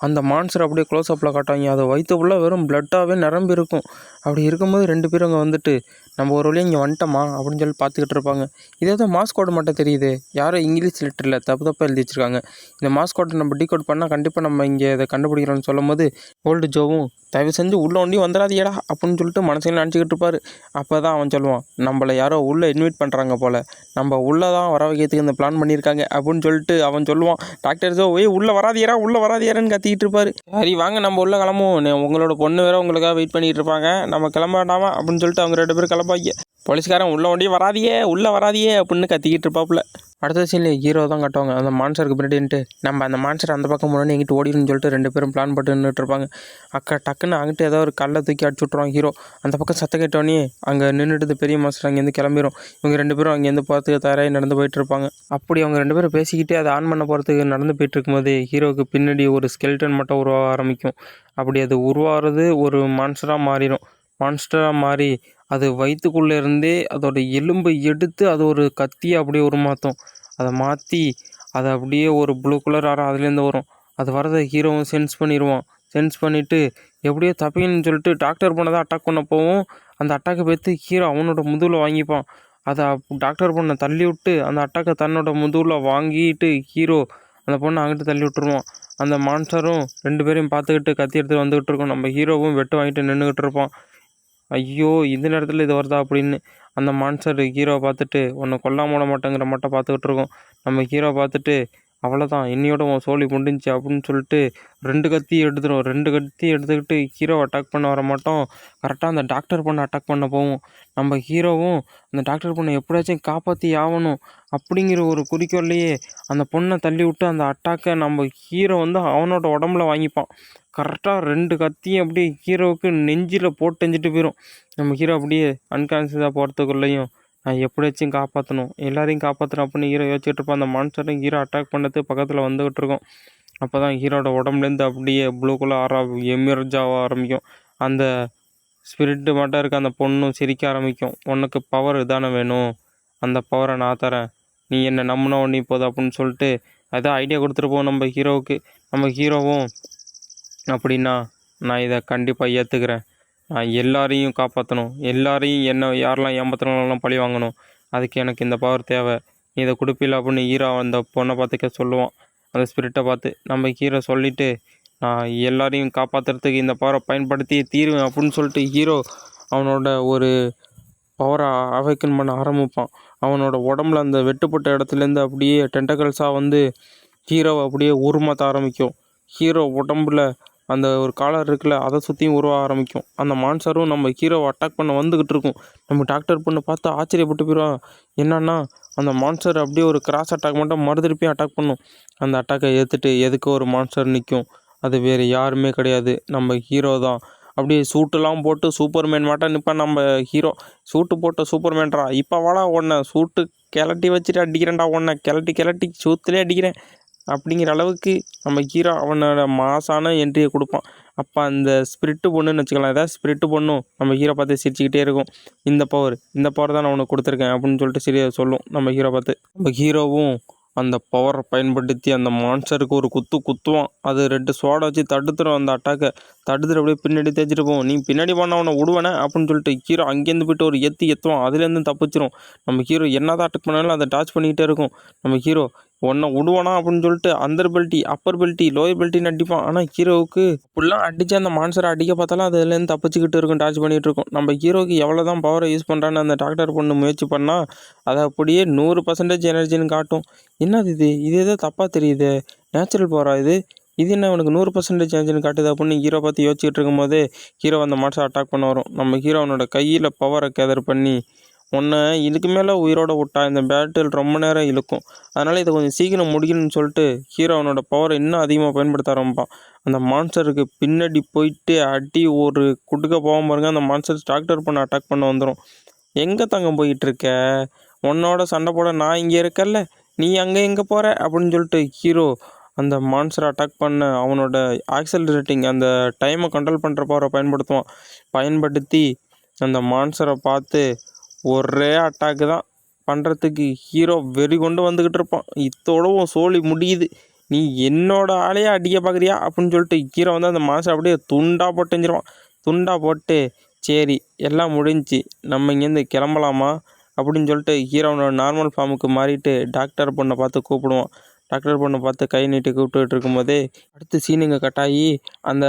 அந்த மான்ஸ்டர் அப்படியே க்ளோஸ் அப்பில் காட்டுவாங்க. அதை வயிற்றுக்குள்ளே வெறும் பிளட்டாகவே நிரம்பி இருக்கும். அப்படி இருக்கும்போது 2 பேரும் அங்கே வந்துட்டு நம்ம ஒரு வழியாக இங்கே வந்துட்டோமா அப்படின்னு சொல்லி பார்த்துக்கிட்டு இருப்பாங்க. இதே தான் மாஸ்கோடு மட்டும் தெரியுது, யாரோ இங்கிலீஷ் லெட்டரில் தப்பாக எழுதி வச்சுருக்காங்க. இந்த மாஸ்கோட்டை நம்ம டீகோட் பண்ணால் கண்டிப்பாக நம்ம இங்கே இதை கண்டுபிடிக்கிறோம்னு சொல்லும் போது ஓல்டு ஜோவும் தயவு செஞ்சு உள்ளே ஒண்டி வந்துடாதீடா அப்படின்னு சொல்லிட்டு மனசில் நினச்சிக்கிட்டு இருப்பார். அப்போ தான் அவன் சொல்லுவான், நம்மளை யாரோ உள்ளே இன்வைட் பண்ணுறாங்க போல், நம்ம உள்ளே தான் வர வைக்கிறதுக்கு இந்த பிளான் பண்ணியிருக்காங்க அப்படின்னு சொல்லிட்டு அவன் சொல்லுவான். டாக்டர் ஜோ உள்ளே வராதியாரான்னு கத்திக்கிட்டு இருப்பார். சரி வாங்க நம்ம உள்ளே கிளம்புவோம், உங்களோட பொண்ணு வேறு உங்களுக்காக வெயிட் பண்ணிகிட்டு இருப்பாங்க, நம்ம கிளம்ப வேண்டாமா அப்படின்னு சொல்லிட்டு அவங்க 2 பேரும் கிளம்பாங்க. போலீஸ்காரன் உள்ளே வராதியே அப்படின்னு கத்திக்கிட்டு இருப்பாப்புல. அடுத்த சீனில் ஹீரோ தான் காட்டுவாங்க. அந்த மான்ஸ்டருக்கு பின்னாடின்ட்டு நம்ம அந்த மான்ஸ்டர் அந்த பக்கம் முன்னாடி எங்கிட்ட ஓடிடுன்னு சொல்லிட்டு 2 பேரும் பிளான் போட்டு நின்றுட்டு இருப்பாங்க. டக்குன்னு அங்கிட்டு ஏதோ ஒரு கல்லை தூக்கி அடிச்சு விட்ருவாங்க ஹீரோ. அந்த பக்கம் சத்தம் கேட்டோடனே அங்கே நின்றுட்டு பெரிய மாஸ்டர் அங்கேருந்து கிளம்பிடும். இவங்க 2 பேரும் அங்கேருந்து போகிறதுக்கு தயாராகி நடந்து போயிட்டு இருப்பாங்க. அப்படி அவங்க 2 பேரும் பேசிக்கிட்டே அதை ஆன் பண்ண போகிறதுக்கு நடந்து போயிட்டு இருக்கும்போது ஹீரோவுக்கு பின்னாடி ஒரு ஸ்கெல்டன் மட்டும் உருவாக ஆரம்பிக்கும். அப்படி அது உருவாகிறது ஒரு மான்ஸ்டராக மாறி அது வயிற்றுக்குள்ளே இருந்தே அதோட எலும்பை எடுத்து அது ஒரு கத்தியை அப்படியே உருமாற்றும். அதை மாற்றி அதை அப்படியே ஒரு ப்ளூ கலர் அதுலேருந்து வரும். அது வரதை ஹீரோவும் சென்ஸ் பண்ணிவிட்டு எப்படியோ தப்பின்னு சொல்லிட்டு டாக்டர் பொண்ணை தான் அட்டாக் பண்ண போவோம். அந்த அட்டாக்கை பார்த்து ஹீரோ அவனோட முதுகில் வாங்கிப்பான். அதை டாக்டர் பொண்ணை தள்ளி விட்டு அந்த அட்டாக்கை தன்னோட முதுகில் வாங்கிட்டு ஹீரோ அந்த பொண்ணை அங்கிட்டு தள்ளி விட்டுருவான். அந்த மான்ஸ்டரும் 2 பேரையும் பார்த்துக்கிட்டு கத்தி எடுத்து வந்துக்கிட்டு இருக்கோம். நம்ம ஹீரோவும் வெட்டு வாங்கிட்டு நின்றுக்கிட்டு இருப்பான். ஐயோ இந்த நேரத்தில் இது வருதா அப்படின்னு அந்த மான்ஸ்டர் ஹீரோவை பார்த்துட்டு உன்னை கொல்லாம விட மாட்டேங்கிற மட்டும் பார்த்துக்கிட்டு இருக்கோம். நம்ம ஹீரோ பார்த்துட்டு அவ்வளோதான் இன்னையோட உன் சோலி முடிஞ்சிச்சு அப்படின்னு சொல்லிட்டு 2 கத்தி எடுத்துக்கிட்டு ஹீரோவை அட்டாக் பண்ண வர மாட்டோம். கரெக்டாக அந்த டாக்டர் பொண்ணை அட்டாக் பண்ண போவோம். நம்ம ஹீரோவும் அந்த டாக்டர் பொண்ணை எப்படியாச்சும் காப்பாற்றி ஆகணும் அப்படிங்கிற ஒரு குறிக்கோள்லையே அந்த பொண்ணை தள்ளி விட்டு அந்த அட்டாக்கை நம்ம ஹீரோ வந்து அவனோட உடம்புல வாங்கிப்பான். கரெக்டாக 2 கத்தியும் அப்படியே ஹீரோவுக்கு நெஞ்சில் போட்டு எஞ்சிட்டு போயிடும். நம்ம ஹீரோ அப்படியே அன்கான்சியஸாக போகிறதுக்குள்ளேயும் நான் எப்படியாச்சும் காப்பாற்றணும், எல்லாரையும் காப்பாற்றணும் அப்படின்னு ஹீரோ யோசிச்சுட்டு இருப்பான். அந்த மான்ஸ்டரும் ஹீரோ அட்டாக் பண்ணது பக்கத்தில் வந்துகிட்டு இருக்கோம். அப்போ தான் ஹீரோட உடம்புலேருந்து அப்படியே ப்ளூ கலர் எமர்ஜ் ஆக ஆரம்பிக்கும். அந்த ஸ்பிரிட்டு மட்டும் இருக்க அந்த பொண்ணும் சிரிக்க ஆரம்பிக்கும். உனக்கு பவர் தானே வேணும், அந்த பவரை நான் தரேன், நீ என்னை நம்பின உடனே போதும் அப்படின்னு சொல்லிட்டு அதான் ஐடியா கொடுத்துருப்போம் நம்ம ஹீரோவுக்கு. நம்ம ஹீரோவும் அப்படின்னா நான் இதை கண்டிப்பாக ஏற்றுக்கிறேன், நான் எல்லாரையும் காப்பாற்றணும், எல்லாரையும் என்ன யாரெல்லாம் ஏமாத்தினாலும் பழி வாங்கணும், அதுக்கு எனக்கு இந்த பவர் தேவை, நீ இதை கொடுப்பில்ல அப்படின்னு ஹீரோ அந்த பொண்ணை பார்த்துக்க சொல்லுவான். அந்த ஸ்பிரிட்டை பார்த்து நம்ம ஹீரோ சொல்லிவிட்டு நான் எல்லாரையும் காப்பாற்றுறதுக்கு இந்த பவரை பயன்படுத்தி தீருவேன் அப்படின்னு சொல்லிட்டு ஹீரோ அவனோட ஒரு பவரை அவைக்கன் பண்ண ஆரம்பிப்பான். அவனோட உடம்புல அந்த வெட்டுப்பட்ட இடத்துலேருந்து அப்படியே டென்டக்கல்ஸாக வந்து ஹீரோவை அப்படியே உருமாற்ற ஆரம்பிக்கும். ஹீரோ உடம்புல அந்த ஒரு காலர் இருக்குல்ல, அதை சுற்றியும் உருவ ஆரம்பிக்கும். அந்த மான்சரும் நம்ம ஹீரோவை அட்டாக் பண்ண வந்துக்கிட்டு இருக்கும். நம்ம டாக்டர் பொண்ணு பார்த்து ஆச்சரியப்பட்டு போயிடுவான். என்னன்னா அந்த மான்சர் அப்படியே ஒரு கிராஸ் அட்டாக் மட்டும் மறுதிருப்பியும் அட்டாக் பண்ணும். அந்த அட்டாக்கை ஏற்றுட்டு எதுக்கு ஒரு மான்சர் நிற்கும், அது வேறு யாருமே கிடையாது, நம்ம ஹீரோ தான். அப்படியே சூட்டெல்லாம் போட்டு சூப்பர்மேன் மாட்டம் நிற்பான் நம்ம ஹீரோ. சூட்டு போட்ட சூப்பர்மேன்ரா, இப்போ வாடா உன்னை சூட்டு கிளட்டி வச்சுட்டு அடிக்கிறேன்டா, உன்னை கிளட்டி சூத்துலேயே அடிக்கிறேன் அப்படிங்கிற அளவுக்கு நம்ம ஹீரோ அவனோட மாசான என்ட்ரியை கொடுப்பான். அப்போ அந்த ஸ்பிரிட்டு பொண்ணுன்னு வச்சுக்கலாம், ஏதாவது ஸ்பிரிட்டு பொண்ணும் நம்ம ஹீரோ பார்த்து சிரிச்சுக்கிட்டே இருக்கும். இந்த பவர் தான் நான் உனக்கு கொடுத்துருக்கேன் அப்படின்னு சொல்லிட்டு சரியாக சொல்லும் நம்ம ஹீரோ பார்த்து. நம்ம ஹீரோவும் அந்த பவரை பயன்படுத்தி அந்த மான்ஸ்டருக்கு ஒரு குத்துவான். அது 2 ஸ்வாடை வச்சு தடுத்துடும். அந்த அட்டாக்கை தடுத்துட்டு அப்படியே பின்னாடி தேய்ச்சிட்டு போவோம். நீ பின்னாடி போனால் அவனை விடுவேனே அப்படின்னு சொல்லிட்டு ஹீரோ அங்கேருந்து போய்ட்டு ஒரு எத்துவான். அதுலேருந்து தப்பிச்சிரும். நம்ம ஹீரோ என்ன தான் அட்டாக் பண்ணாலும் அதை டாச் பண்ணிக்கிட்டே இருக்கும். நம்ம ஹீரோ உன்னை விடுவானா அப்படின்னு சொல்லிட்டு அந்தர் பெல்ட்டி, அப்பர் பெல்ட்டி, லோயர் பெல்ட்டின்னு அடிப்பான். ஆனால் ஹீரோவுக்கு ஃபுல்லாக அடித்து அந்த மான்சரை அடிக்க பார்த்தாலும் அதுலேருந்து தப்பிச்சுக்கிட்டு இருக்கும், டாச் பண்ணிகிட்டு இருக்கும். நம்ம ஹீரோவுக்கு எவ்வளோ தான் பவரை யூஸ் பண்ணுறான்னு அந்த டாக்டர் பொண்ணு முயற்சி பண்ணால் அதை அப்படியே 100% எனர்ஜின்னு காட்டும். என்னது இது ஏதோ தப்பாக தெரியுது, நேச்சுரல் பவரா இது என்ன உனக்கு 100% எனர்ஜின்னு காட்டுது அப்படின்னு ஹீரோ பார்த்து யோசிச்சுட்டு இருக்கும்போதே ஹீரோ அந்த மான்சரை அட்டாக் பண்ண வரும். நம்ம ஹீரோ அவனோட கையில் பவரை கேதர் பண்ணி உன்னை இதுக்கு மேலே உயிரோட விட்டா இந்த பேட்டில் ரொம்ப நேரம் இழுக்கும், அதனால் இதை கொஞ்சம் சீக்கிரம் முடிக்கணும்னு சொல்லிட்டு ஹீரோ அவனோட பவரை இன்னும் அதிகமாக பயன்படுத்த ஆரம்பிப்பான். அந்த மான்ஸ்டருக்கு பின்னாடி போயிட்டு அடி ஒரு குடுக்க போகாம பாருங்க, அந்த மான்ஸ்டர் டாக்டர் பண்ண அட்டாக் பண்ண வந்துடும். எங்கே தங்கம் போயிட்டுருக்க, உன்னோட சண்டை போட நான் இங்கே இருக்கல, நீ அங்கே எங்கே போகிற அப்படின்னு சொல்லிட்டு ஹீரோ அந்த மான்ஸ்டரை அட்டாக் பண்ண அவனோட ஆக்சலரேட்டிங் அந்த டைமை கண்ட்ரோல் பண்ணுற பவரை பயன்படுத்தி அந்த மான்ஸ்டரை பார்த்து ஒரே அட்டாக்கு தான் பண்ணுறதுக்கு ஹீரோ வெறி கொண்டு வந்துக்கிட்டு இருப்பான். இத்தோடவும் சோழி முடியுது, நீ என்னோட ஆளையே அடிக்க பார்க்குறியா அப்படின்னு சொல்லிட்டு ஹீரோ வந்து அந்த மான்ஸ்டர் அப்படியே துண்டாக போட்டு எஞ்சிருவான். துண்டாக போட்டு சரி எல்லாம் முடிஞ்சு நம்ம இங்கேருந்து கிளம்பலாமா அப்படின்னு சொல்லிட்டு ஹீரோனோட நார்மல் ஃபார்முக்கு மாறிட்டு டாக்டர் பொண்ணை பார்த்து கூப்பிடுவான். டாக்டர் பொண்ணை பார்த்து கை நீட்டி கூப்பிட்டுட்டு இருக்கும்போதே அடுத்து சீனுங்க கட்டாயி அந்த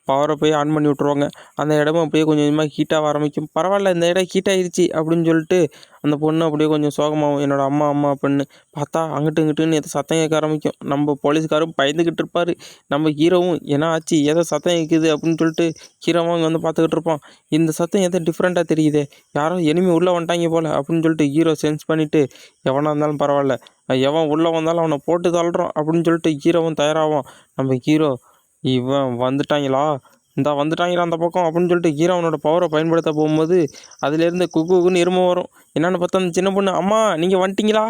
பவரை போய் ஆன் பண்ணி விட்ருவாங்க. அந்த இடமும் அப்படியே கொஞ்சம் கொஞ்சமாக ஹீட்டாக ஆரம்பிக்கும். பரவாயில்ல இந்த இடம் ஹீட் ஆகிடுச்சு அப்படின்னு சொல்லிட்டு அந்த பொண்ணு அப்படியே கொஞ்சம் சோகமாகும். என்னோடய அம்மா பொண்ணு பார்த்தா அங்கிட்டு இங்கிட்டுன்னு எதோ சத்தம் கேட்க ஆரம்பிக்கும். நம்ம போலீஸ்காரும் பயந்துக்கிட்டு இருப்பார். நம்ம ஹீரோவும் என்ன ஆச்சு ஏதோ சத்தம் கேட்குது அப்படின்னு சொல்லிட்டு ஹீரோவும் அங்கே வந்து பார்த்துக்கிட்டு இருப்பான். இந்த சத்தம் எதோ டிஃப்ரெண்ட்டாக தெரியுது, யாரோ எனிமி உள்ளே வந்துட்டாங்க போல் அப்படின்னு சொல்லிட்டு ஹீரோ சென்ஸ் பண்ணிவிட்டு எவனாக இருந்தாலும் பரவாயில்ல, எவன் உள்ளே வந்தாலும் அவனை போட்டு தள்ளுறான் அப்படின்னு சொல்லிட்டு ஹீரோவும் தயாராகும். நம்ம ஹீரோ இவன் வந்துட்டாங்களா அந்த பக்கம் அப்படின்னு சொல்லிட்டு ஹீரோ அவனோட பவரை பயன்படுத்த போகும்போது அதுலேருந்து குக்குன்னு எருமை வரும். என்னென்னு பார்த்தா அந்த சின்ன பொண்ணு, அம்மா நீங்கள் வந்துட்டீங்களா,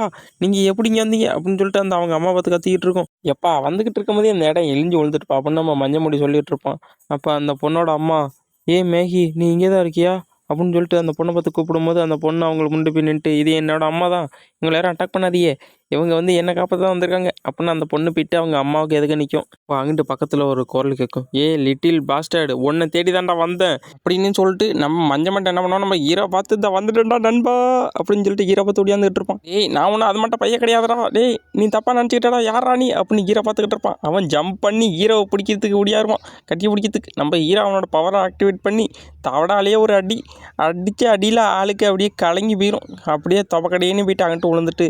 நீங்கள் எப்படிங்க வந்தீங்க அப்படின்னு சொல்லிட்டு அந்த அவங்க அம்மா பார்த்து கத்திக்கிட்டு இருக்கும். எப்பா வந்துக்கிட்டு இருக்கும்போதே அந்த இடம் எழிஞ்சு விழுந்துட்டுப்பா அப்படின்னு நம்ம மஞ்சள் முடி சொல்லிகிட்டு இருப்பான். அப்போ அந்த பொண்ணோட அம்மா, மேகி நீ இங்கே தான் இருக்கியா அப்படின்னு சொல்லிட்டு அந்த பொண்ணை பார்த்து கூப்பிடும்போது அந்த பொண்ணு அவங்களுக்கு முண்டு போய் நின்றுட்டு, இது என்னோட அம்மா தான், இவங்களை யாரும் அட்டாக் பண்ணாதியே, இவங்க வந்து என்னை காப்பாற்ற தான் வந்திருக்காங்க அப்படின்னு அந்த பொண்ணு போயிட்டு அவங்க அம்மாவுக்கு எதுக்கு நிற்கும். இப்போ அங்கிட்டு பக்கத்தில் ஒரு குரல் கேட்கும், லிட்டில் பாஸ்டர்டு உன்னை தேடி தாண்டா வந்தேன் அப்படின்னு சொல்லிட்டு நம்ம மஞ்சள் மட்டும் என்ன பண்ணுவோம், நம்ம ஹீரோ பார்த்து தான் வந்துட்டேன்டா நண்பா அப்படின்னு சொல்லிட்டு ஹீரோ பார்த்து ஓடியாந்துக்கிட்டு இருப்பான். நான் ஒன்றும் அது மட்டும் பையன் கிடையாதுடா, நீ தப்பாக நினச்சிக்கிட்டா யாரா நீ அப்படின்னு ஹீரோ பார்த்துக்கிட்டு இருப்பான். அவன் ஜம்ப் பண்ணி ஹீரோவை பிடிக்கிறதுக்கு ஓடியாருவான், கட்டி பிடிக்கிறதுக்கு. நம்ம ஹீரோ அவனோட பவரை ஆக்டிவேட் பண்ணி தவடாலேயே ஒரு அடித்த அடியில் ஆளுக்கு அப்படியே கலங்கி போயிடும். அப்படியே தொப்பக்கடையேன்னு போயிட்டு அங்கிட்டு விழுந்துட்டு,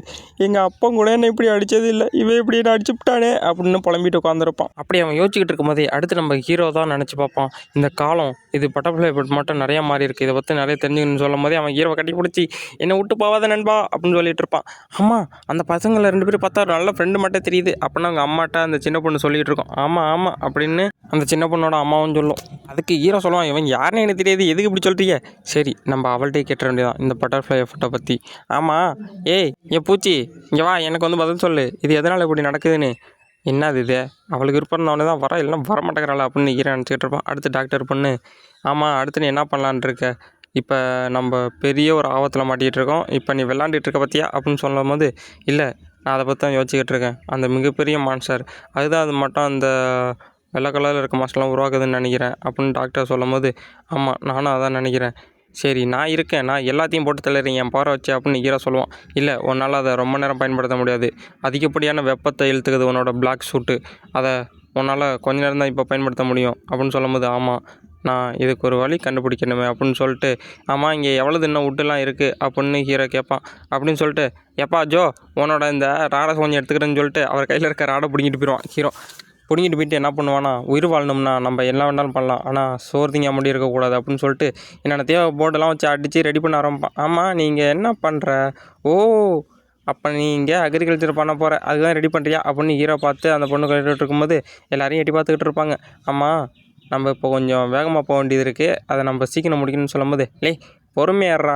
எங்கள் அப்பா கூட என்ன இப்படி அடித்தது இல்லை, இவன் இப்படி என்ன அடிச்சுட்டானே அப்படின்னு புலம்பிட்டு உட்காந்துருப்பான். அப்படி அவன் யோசிச்சுக்கிட்டு இருக்கும்போதே அடுத்து நம்ம ஹீரோ தான் நினச்சி பார்ப்பான். இந்த காலம் இது பட்டர்ஃப்ளை எஃபெக்ட் மட்டும் நிறையா மாறி இருக்குது, இதை பற்றி நிறைய தெரிஞ்சுக்கணும்னு சொல்லும் போதே அவன் ஹீரோவை கட்டி பிடிச்சி என்னை விட்டு போவாத நண்பா அப்படின்னு சொல்லிட்டு இருப்பான். ஆமாம் அந்த பசங்களை 2 பேரும் பார்த்தா நல்ல ஃப்ரெண்டு மட்டும் தெரியுது அப்படின்னு அவங்க அம்மாட்ட அந்த சின்ன பொண்ணு சொல்லிகிட்டு இருக்கோம். ஆமாம் அப்படின்னு அந்த சின்ன பொண்ணோட அம்மாவும் சொல்லும். அதுக்கு ஹீரோ சொல்லுவான், இவன் யாருன்னு எனக்கு தெரியாது, எதுக்கு இப்படி சொல்கிறீங்க, சரி நம்ம அவள்கிட்டே கேட்ட வேண்டியதான் இந்த பட்டர்ஃப்ளை எஃபெக்ட்டை பற்றி. ஆமாம் ஏன் பூச்சி இங்கே வா, எனக்கு வந்து பதில் சொல்லு, இது எதனால் இப்படி நடக்குதுன்னு. என்னது இது, அவளுக்கு விருப்பம் தான் வர, இல்லைன்னா வரமாட்டேங்கிறாளா அப்படின்னு ஹீரோ நினச்சிக்கிட்டு இருப்பான். அடுத்து டாக்டர் பொண்ணு, ஆமாம் அடுத்து நீ என்ன பண்ணலான் இருக்க, இப்போ நம்ம பெரிய ஒரு ஆபத்தில் மாட்டிகிட்டு இருக்கோம். இப்போ நீ விளாண்டுட்டு இருக்க பார்த்தியா அப்படின்னு சொல்லும்போது, இல்லை நான் அதை பற்றி தான் யோசிச்சுக்கிட்டு இருக்கேன். அந்த மிகப்பெரிய மான்ஸ்டர் அதுதான், அது மட்டும் அந்த வெள்ளை கலரில் இருக்க மாஸ்டர்லாம் உருவாக்குதுன்னு நினைக்கிறேன் அப்படின்னு டாக்டர் சொல்லும்போது, ஆமாம் நானும் அதான் நினைக்கிறேன். சரி நான் இருக்கேன், நான் எல்லாத்தையும் போட்டு தள்ளுறேன் என் பவரை வச்சு அப்படின்னு ஹீரோ சொல்லுவான். இல்லை உன்னால் அதை ரொம்ப நேரம் பயன்படுத்த முடியாது, அதிகப்படியான வெப்பத்தை இழுத்துக்குது உன்னோட பிளாக் சூட்டு, அதை உன்னால் கொஞ்ச நேரம் தான் இப்போ பயன்படுத்த முடியும் அப்படின்னு சொல்லும்போது, ஆமாம் நான் இதுக்கு ஒரு வழி கண்டுபிடிக்கணுமே அப்படின்னு சொல்லிட்டு, ஆமாம் இங்கே எவ்வளவு இன்னும் வுட்டுலாம் இருக்குது அப்படின்னு ஹீரோ கேட்பான். அப்படின்னு சொல்லிட்டு, எப்பா ஜோ உன்னோட இந்த ராடை கொஞ்சம் எடுத்துக்கிறேன்னு சொல்லிட்டு அவர் கையில் இருக்க ராடை பிடிங்கிட்டு போயிடுவான் ஹீரோ. பிடிங்கிட்டு போயிட்டு என்ன பண்ணுவானா, உயிர் வாழணும்னா நம்ம என்ன வேணாலும் பண்ணலாம், ஆனால் சோறு திங்க முடி இருக்கக்கூடாது அப்படின்னு சொல்லிட்டு என்னென்ன தேவை போர்டெல்லாம் வச்சு அடித்து ரெடி பண்ண ஆரம்பிப்பான். ஆமாம் நீங்கள் என்ன பண்ணுற, ஓ அப்போ நீ இங்கே அக்ரிகல்ச்சர் பண்ண போகிற அதுதான் ரெடி பண்ணுறியா அப்படின்னு ஹீரோ பார்த்து அந்த பொண்ணு கேட்டுட்டு இருக்கும்போது எல்லாரையும் எட்டி பார்த்துக்கிட்டு இருப்பாங்க. ஆமாம் நம்ம இப்போ கொஞ்சம் வேகமாக போக வேண்டியது இருக்குது, அதை நம்ம சீக்கிரம் முடிக்கணும்னு சொல்லும்போது, பொறுமையாடுறா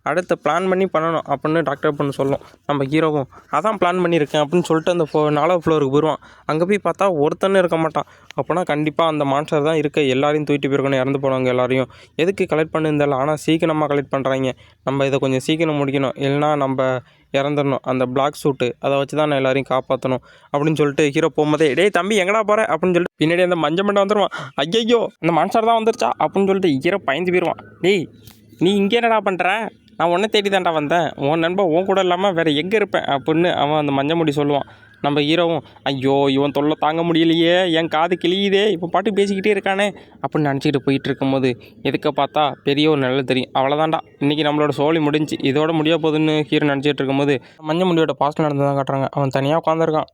அடுத்து பிளான் பண்ணி பண்ணணும் அப்படின்னு டாக்டர் பொண்ணு சொல்லும். நம்ம ஹீரோவும் அதான் பிளான் பண்ணியிருக்கேன் அப்படின்னு சொல்லிட்டு அந்த 4வது ஃப்ளோருக்கு போயிடுவான். அங்கே போய் பார்த்தா ஒருத்தன்னு இருக்க மாட்டான். அப்போனா கண்டிப்பாக அந்த மான்ஸ்டர் தான் இருக்க எல்லாரையும் தூக்கிட்டு போயிருக்கணும், இறந்து போனவங்க எல்லாரையும். எதுக்கு கலெக்ட் பண்ணியிருந்தாலும், ஆனால் சீக்கிரமாக கலெக்ட் பண்ணுறாங்க, நம்ம இதை கொஞ்சம் சீக்கிரம் முடிக்கணும், இல்லைனா நம்ம இறந்துடணும். அந்த பிளாக் சூட்டு அதை வச்சு தான் நான் எல்லாரையும் காப்பாற்றணும் அப்படின்னு சொல்லிட்டு ஹீரோ போகும்போதே, டேய் தம்பி எங்கடா போகிற அப்படின்னு சொல்லிட்டு பின்னாடி அந்த மஞ்சள் மண்டை வந்துடுவான். ஐயோ அந்த மான்ஸ்டர் தான் வந்துருச்சா அப்படின்னு சொல்லிட்டு ஹீரோ பயந்து போயிடுவான். டேய் நீ இங்கே என்னடா பண்ணுற, நான் உன்னை தேடி தான்டா வந்தேன், உன் நண்பன் உன் கூட இல்லாமல் வேறு எங்கே இருப்பேன் அப்படின்னு அவன் அந்த மஞ்சள் முடி சொல்லுவான். நம்ம ஹீரோவும் ஐயோ இவன் தொல்லை தாங்க முடியலையே, என் காது கிளியுதே, இப்போ பாட்டு பேசிக்கிட்டே இருக்கானே அப்படின்னு நினச்சிக்கிட்டு போயிட்டு இருக்கும்போது எதுக்க பார்த்தா பெரிய ஒரு நிழல் தெரியும். அவ்வளோதான்டா இன்றைக்கி நம்மளோட சோழி முடிஞ்சு, இதோட முடிய போகுதுன்னு ஹீரோ நினச்சிட்டு இருக்கும்போது மஞ்சள் முடியோட பாஸ்ட் நடந்து தான் காட்டுறாங்க. அவன் தனியாக உட்காந்துருக்கான்.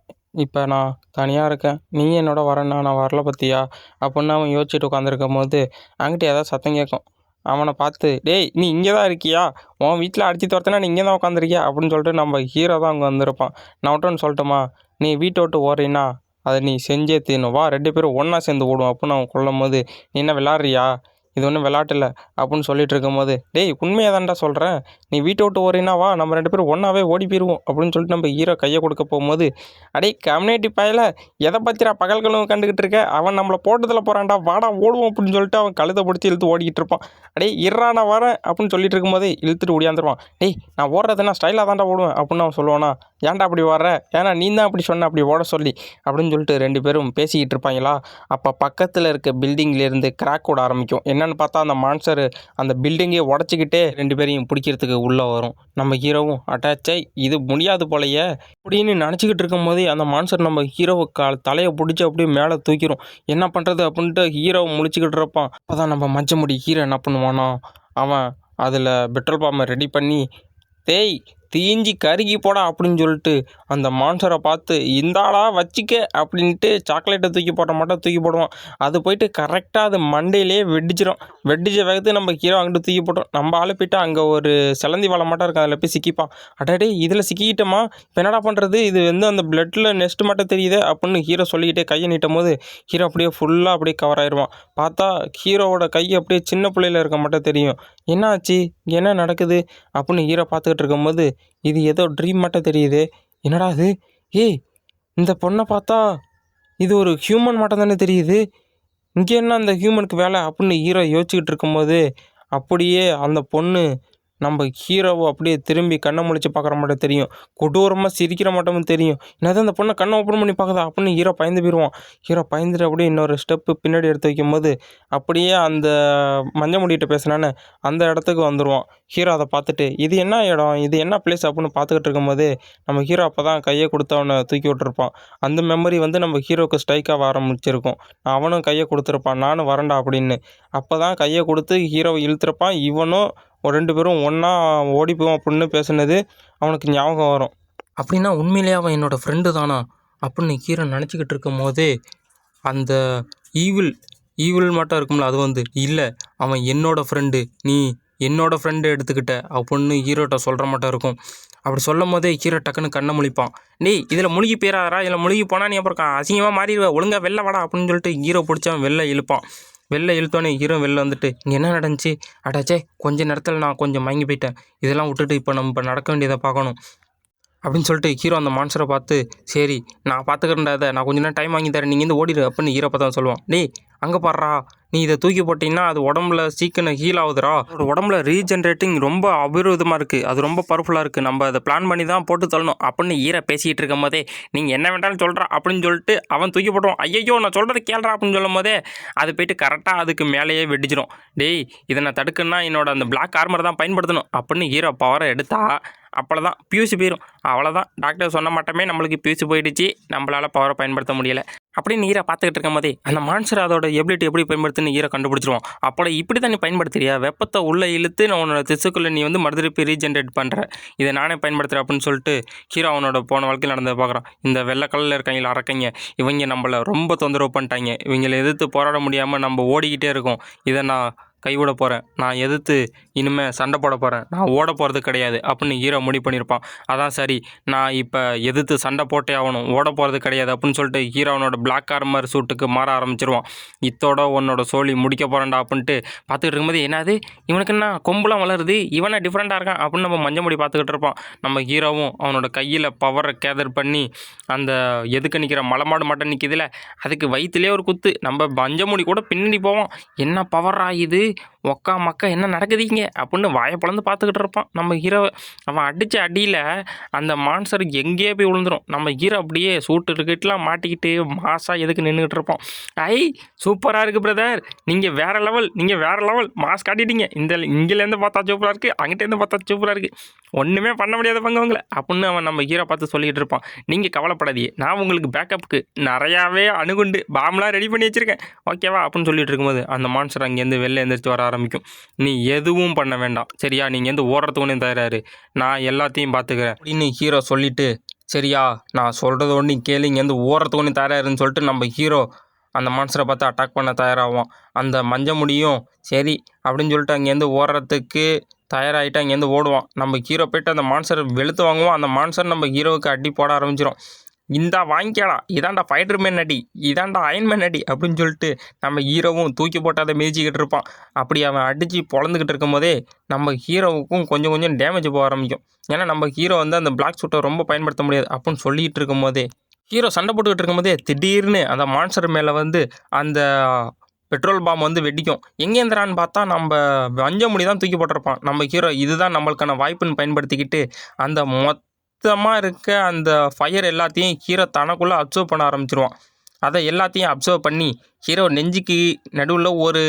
இப்போ நான் தனியாக இருக்கேன், நீ என்னோட வரேன்னா நான் வரல பற்றியா அப்படின்னு அவன் யோசிச்சுட்டு உட்காந்துருக்கும் போது அங்கிட்ட ஏதாவது சத்தம் கேட்கும். அவனை பார்த்து, டேய் நீ இங்கே தான் இருக்கியா, உன் வீட்டில் அடித்து துரத்துனா நீ இங்கே தான் உட்காந்துருக்கியா அப்படின்னு சொல்லிட்டு நம்ம ஹீரோ தான் அங்கே வந்திருப்பான். நான் விட்டோன்னு சொல்லட்டுமா, நீ வீட்டை விட்டு ஓடுறீன்னா அதை நீ செஞ்சே தீரணும், வா 2 பேரும் ஒன்றா சேர்ந்து ஓடுவோம் அப்படின்னு அவன் கொல்லும் போது, நீ என்ன விளாட்றியா, இது ஒன்றும் விளாட்டு இல்லை அப்படின்னு சொல்லிட்டு இருக்கும்போது, டேய் உண்மையாக தான்டா சொல்கிறேன், நீ வீட்டை விட்டு ஓடுறீன்னா வா நம்ம 2 பேரும் ஒன்றாவே ஓடி போயிடுவோம் அப்படின்னு சொல்லிட்டு நம்ம ஹீரோ கையை கொடுக்க போகும்போது, அடே கம்யூனிட்டி பாயில் எதை பற்றிடா பகல் கனவு கண்டுக்கிட்டு இருக்க, அவன் நம்மளை போட்டதில் போகிறான்டா, வாடா ஓடுவோம் அப்படின்னு சொல்லிட்டு அவன் கழுத்தை பிடிச்சி இழுத்து ஓடிக்கிட்டு இருப்பான். அடே இறா நான் வரேன் அப்படின்னு சொல்லிட்டு இருக்கும்போதே இழுத்துட்டு ஓடியாந்துருவான். டேய் நான் ஓடுறதுன்னா ஸ்டைலாக தான்டா ஓடுவேன் அப்படின்னு அவன் சொல்லுவானா, ஏன்டா அப்படி வர்ற, ஏன்னா நீ தான் அப்படி சொன்ன அப்படி ஓட சொல்லி அப்படின்னு சொல்லிட்டு 2 பேரும் பேசிக்கிட்டு இருப்பாங்களா. அப்போ பக்கத்தில் இருக்க பில்டிங்லேருந்து கிராக் ஓட ஆரம்பிக்கும். என்னென்னு பார்த்தா அந்த மான்ஸ்டர் அந்த பில்டிங்கே உடச்சிக்கிட்டே 2 பேரையும் பிடிக்கிறதுக்கு உள்ளே வரும். நம்ம ஹீரோவும் அட்டாச்சை இது முடியாது போலையே அப்படின்னு நினச்சிக்கிட்டு இருக்கும் போதே அந்த மான்ஸ்டர் நம்ம ஹீரோவை தலையை பிடிச்சி அப்படியே மேலே தூக்கிடும். என்ன பண்ணுறது அப்படின்ட்டு ஹீரோவை முழிச்சிக்கிட்டு இருப்பான். அப்போ தான் நம்ம மஞ்ச முடி ஹீரோ என்ன பண்ணுவானோ, அவன் அதில் பெட்ரோல் பாம்பை ரெடி பண்ணி, தேய் தீஞ்சி கருகி போடா அப்படின்னு சொல்லிட்டு அந்த மான்ஸ்டரை பார்த்து, இந்தாடா வச்சிக்க அப்படின்ட்டு சாக்லேட்டை தூக்கி போட்ட மட்டும் தூக்கி போடுவான். அது போயிட்டு கரெக்டாக அது மண்டையிலே வெடிச்சிடும். வெடிச்ச வேகத்து நம்ம ஹீரோ அங்கிட்டு தூக்கி போட்டோம். நம்ம ஆள் போய்ட்டு அங்கே ஒரு சிலந்தி வலை மட்டும் இருக்கும், அதில் போய் சிக்கிப்பான். அடடே இதில் சிக்கிக்கிட்டோமா, இப்போ என்னடா பண்ணுறது, இது வந்து அந்த பிளட்டில் நெஸ்ட் மட்டும் தெரியுது அப்படின்னு ஹீரோ சொல்லிக்கிட்டே கையை நீட்டும் போது ஹீரோ அப்படியே ஃபுல்லாக அப்படியே கவர் ஆயிடுவான். பார்த்தா ஹீரோவோட கை அப்படியே சின்ன பிள்ளையில் இருக்க மட்டும் தெரியும். என்ன ஆச்சு, என்ன நடக்குது அப்படின்னு ஹீரோ பார்த்துக்கிட்டு இருக்கும்போது, இது ஏதோ ட்ரீம் மட்டும் தெரியுது, என்னடா இது, ஏய் இந்த பொண்ணை பார்த்தா இது ஒரு ஹியூமன் மட்டும் தானே தெரியுது, இங்கே என்ன அந்த ஹியூமனுக்கு வேலை அப்படின்னு ஹீரோ யோசிச்சுக்கிட்டு இருக்கும்போது அப்படியே அந்த பொண்ணு நம்ம ஹீரோவை அப்படியே திரும்பி கண்ணை முழிச்சு பார்க்குற மட்டும் தெரியும், கொடூரமாக சிரிக்கிற மட்டும் தெரியும். என்னது அந்த பொண்ணை கண்ணை ஓப்பன் பண்ணி பார்க்குதா அப்படின்னு ஹீரோ பயந்து போயிடுவான். ஹீரோ பயந்துட்டு அப்படியே இன்னொரு ஸ்டெப்பு பின்னாடி எடுத்து வைக்கும்போது அப்படியே அந்த மஞ்சள் முடிகிட்ட பேசினான்னு அந்த இடத்துக்கு வந்துடுவான். ஹீரோ அதை பார்த்துட்டு, இது என்ன இடம், இது என்ன பிளேஸ் அப்படின்னு பார்த்துக்கிட்டு இருக்கும்போது நம்ம ஹீரோ அப்போ தான் கையை கொடுத்து அவனை தூக்கி விட்டுருப்பான். அந்த மெமரி வந்து நம்ம ஹீரோவுக்கு ஸ்ட்ரைக்காக ஆரம்பிச்சிருக்கும். அவனும் கையை கொடுத்துருப்பான், நானும் வரண்டா அப்படின்னு. அப்போ தான் கையை கொடுத்து ஹீரோவை இழுத்துருப்பான். இவனும் 2 பேரும் ஒன்றா ஓடிப்போம் அப்படின்னு பேசுனது அவனுக்கு ஞாபகம் வரும். அப்படின்னா உண்மையிலேயே அவன் என்னோடய ஃப்ரெண்டு தானா அப்படின்னு ஹீரோ நினச்சிக்கிட்டு இருக்கும் போதே அந்த ஈவில் மட்டும் இருக்கும்ல, அது வந்து இல்லை அவன் என்னோடய ஃப்ரெண்டு, நீ என்னோடய ஃப்ரெண்டு எடுத்துக்கிட்ட அப்படின்னு ஹீரோட்ட சொல்கிற மட்டும் இருக்கும். அப்படி சொல்லும் போதே ஹீரோ டக்குன்னு கண்ணை முழிப்பான். டேய் இதில் முழுகி போயிடாதா, இதில் முழுகி போனால் நீ அப்புறம் அசிங்கமாக மாறிடுவேன், ஒழுங்காக வெளில வாடா அப்படின்னு சொல்லிட்டு ஹீரோ பிடிச்சவன் வெளில இழுப்பான். வெளில இழுத்தோன்னே ஹீரோ வெளில வந்துட்டு, இங்கே என்ன நடந்துச்சு, அடாச்சே கொஞ்சம் நேரத்தில் நான் கொஞ்சம் மயங்கி போயிட்டேன், இதெல்லாம் விட்டுட்டு இப்போ நம்ம நடக்க வேண்டியதை பார்க்கணும் அப்படின்னு சொல்லிட்டு ஹீரோ அந்த மான்ஸ்டரை பார்த்து, சரி நான் பார்த்துக்கிறேன்டா, இதை நான் கொஞ்ச நேரம் டைம் வாங்கி தரேன், நீங்கள் ஓடிடு அப்படின்னு ஹீரோ பார்த்தா சொல்லுவான். டேய் அங்கே பாடுறா, நீ இதை தூக்கி போட்டிங்கன்னா அது உடம்புல சீக்கிரம் ஹீல் ஆகுதுடா, அதோட உடம்புல ரீஜென்ரேட்டிங் ரொம்ப அபிரோதமாக இருக்குது, அது ரொம்ப பவர்ஃபுல்லாக இருக்குது, நம்ம அதை பிளான் பண்ணி தான் போட்டு தள்ளணும் அப்படின்னு ஹீரோ பேசிகிட்டு இருக்கும் போதே, நீங்கள் என்ன வேண்டாலும் சொல்கிறா அப்படின்னு சொல்லிட்டு அவன் தூக்கி போட்டுவான். ஐயோ நான் சொல்கிறது கேள்றா அப்படின்னு சொல்லும் போதே அது போயிட்டு கரெக்டாக அதுக்கு மேலேயே வெடிச்சிடும். டேய் இதை நான் தடுக்கணும்னா என்னோட அந்த பிளாக் ஆர்மர் தான் பயன்படுத்தணும் அப்படின்னு ஹீரோ பவரை எடுத்தா அப்போதான் பியூசி போயிடும். அவ்வளோதான், டாக்டர் சொன்ன மாட்டமே நம்மளுக்கு பியூசி போயிடுச்சு, நம்மளால் பவரை பயன்படுத்த முடியலை அப்படின்னு ஹீரோ பார்த்துக்கிட்டு இருக்கும் போதே அந்த மான்ஸ்டர் அதோட எபிலிட்டி எப்படி பயன்படுத்துன்னு ஹீரோ கண்டுபிடிச்சிருவோம். அப்போ இப்படி தான் நீ பயன்படுத்துறியா, வெப்பத்தை உள்ளே இழுத்து நான் உன்னோட திசுக்குள்ளே நீ வந்து மறுதிருப்பி ரீஜென்ரேட் பண்ணுற, இதை நானே பயன்படுத்துகிறேன் அப்படின்னு சொல்லிட்டு ஹீரோ அவனோட போன வாழ்க்கையில் நடந்ததை பார்க்குறான். இந்த வெள்ளை கலரில் இருக்காங்க அரக்கைங்க, இவங்க நம்மளை ரொம்ப தொந்தரவு பண்ணிட்டாங்க, இவங்களை எதிர்த்து போராட முடியாமல் நம்ம ஓடிக்கிட்டே இருக்கோம், இதை நான் கைவிட போகிறேன், நான் எதிர்த்து இனிமேல் சண்டை போட போகிறேன், நான் ஓட போகிறது கிடையாது அப்படின்னு ஹீரோ முடிவு பண்ணியிருப்பான். அதான் சரி, நான் இப்போ எதிர்த்து சண்டை போட்டே ஆகணும், ஓட போகிறது கிடையாது அப்படின்னு சொல்லிட்டு ஹீரோனோட பிளாக் ஆர்மர் சூட்டுக்கு மாற ஆரம்பிச்சிருவான். இத்தோட உன்னோட சோழி முடிக்க போகிறேன்டா அப்படின்ட்டு பார்த்துக்கிட்டு இருக்கும்போது, என்னது இவனுக்கு என்ன கொம்புலாம் வளருது, இவனை டிஃப்ரெண்ட்டாக இருக்கான் அப்படின்னு நம்ம மஞ்சள் முடி பார்த்துக்கிட்டு இருப்பான். நம்ம ஹீரோவும் அவனோட கையில் பவரை கேதர் பண்ணி அந்த எதுக்கு நிற்கிற மலைமாடு மட்டும் நிற்கிதுல அதுக்கு வயிற்றுலேயே ஒரு குத்து, நம்ம மஞ்சள் முடி கூட பின்னாடி போவோம், என்ன பவர் ஆகுது ஒக்கா மக்கா என்ன நடக்குதுங்க அப்படின்னு வாயை பிளந்து பார்த்துக்கிட்டு இருப்பான் நம்ம ஹீரோவை. அவன் அடித்த அடியில் அந்த மான்ஸ்டர் எங்கேயே போய் விழுந்துடும். நம்ம ஹீரோ அப்படியே சூட்டு இருக்கிட்டலாம் மாட்டிக்கிட்டு மாசாக எதுக்கு நின்றுக்கிட்டு இருப்போம். ஐ சூப்பராக இருக்குது பிரதர், நீங்கள் வேறு லெவல், நீங்கள் வேறு லெவல் மாஸ் காட்டிட்டீங்க, இந்த இங்கேலேருந்து பார்த்தா சூப்பராக இருக்குது, அங்கிட்டேருந்து பார்த்தா சூப்பராக இருக்குது, ஒன்றுமே பண்ண முடியாத பங்கவங்களை அப்படின்னு அவன் நம்ம ஹீரோ பார்த்து சொல்லிக்கிட்டு இருப்பான். நீங்கள் கவலைப்படாதீங்க, நான் உங்களுக்கு பேக்கப்புக்கு நிறையாவே அணுகுண்டு பாம்லாம் ரெடி பண்ணி வச்சுருக்கேன் ஓகேவா அப்படின்னு சொல்லிட்டு இருக்கும்போது அந்த மான்ஸ்டர் அங்கேருந்து வெளில எழுந்திரிச்சு வர ஆரம்பிக்கும். நீ எதுவும் பண்ண வேண்டாம் சரியா, நீங்கள் எந்த ஓடுறதுக்கு தயாராரு, நான் எல்லாத்தையும் பார்த்துக்கிறேன் அப்படின்னு ஹீரோ சொல்லிவிட்டு, சரியா நான் சொல்கிறது ஒன்று கேளு, இங்கேருந்து ஓடுறதுக்கு தயாராருன்னு சொல்லிட்டு நம்ம ஹீரோ அந்த மான்ஸ்டரை பார்த்து அட்டாக் பண்ண தயாராகும். அந்த மஞ்ச முடியும் சரி அப்படின்னு சொல்லிட்டு அங்கேருந்து ஓடுறதுக்கு தயாராகிட்டு அங்கேருந்து ஓடுவான். நம்ம ஹீரோ போய்ட்டு அந்த மான்ஸ்டர் வெளுத்து வாங்குவோம். அந்த மான்ஸ்டர் நம்ம ஹீரோவுக்கு அடி போட ஆரம்பிச்சிடும். இந்தா வாங்கிக்கடா, இதாண்டா ஃபைட்டர் மேன் அடி, இதாண்டா அயன்மேன் அடி அப்படின்னு சொல்லிட்டு நம்ம ஹீரோவும் தூக்கி போட்டு அதை மிதிச்சிக்கிட்டு இருப்பான். அப்படி அவன் அடித்து பொழந்துக்கிட்டு இருக்கும் போதே நம்ம ஹீரோவுக்கும் கொஞ்சம் கொஞ்சம் டேமேஜ் போக ஆரம்பிக்கும். ஏன்னா நம்ம ஹீரோ வந்து அந்த பிளாக் சூட்டை ரொம்ப பயன்படுத்த முடியாது அப்படின்னு சொல்லிகிட்டு இருக்கும் போதே ஹீரோ சண்டை போட்டுக்கிட்டு இருக்கும்போதே திடீர்னு அந்த மான்ஸ்டர் மேலே வந்து அந்த பெட்ரோல் பாம் வந்து வெடிக்கும். எங்கேந்திரான்னு பார்த்தா நம்ம மஞ்ச முடி தான் தூக்கி போட்டிருப்பான். நம்ம ஹீரோ இதுதான் நம்மளுக்கான வாய்ப்புன்னு பயன்படுத்திக்கிட்டு அந்த மொத்தமாக இருக்க அந்த ஃபயர் எல்லாத்தையும் ஹீரோ தனக்குள்ளே அப்சர்வ் பண்ண ஆரம்பிச்சிருவான். அதை எல்லாத்தையும் அப்சர்வ் பண்ணி ஹீரோ நெஞ்சுக்கு நடுவில் ஒரு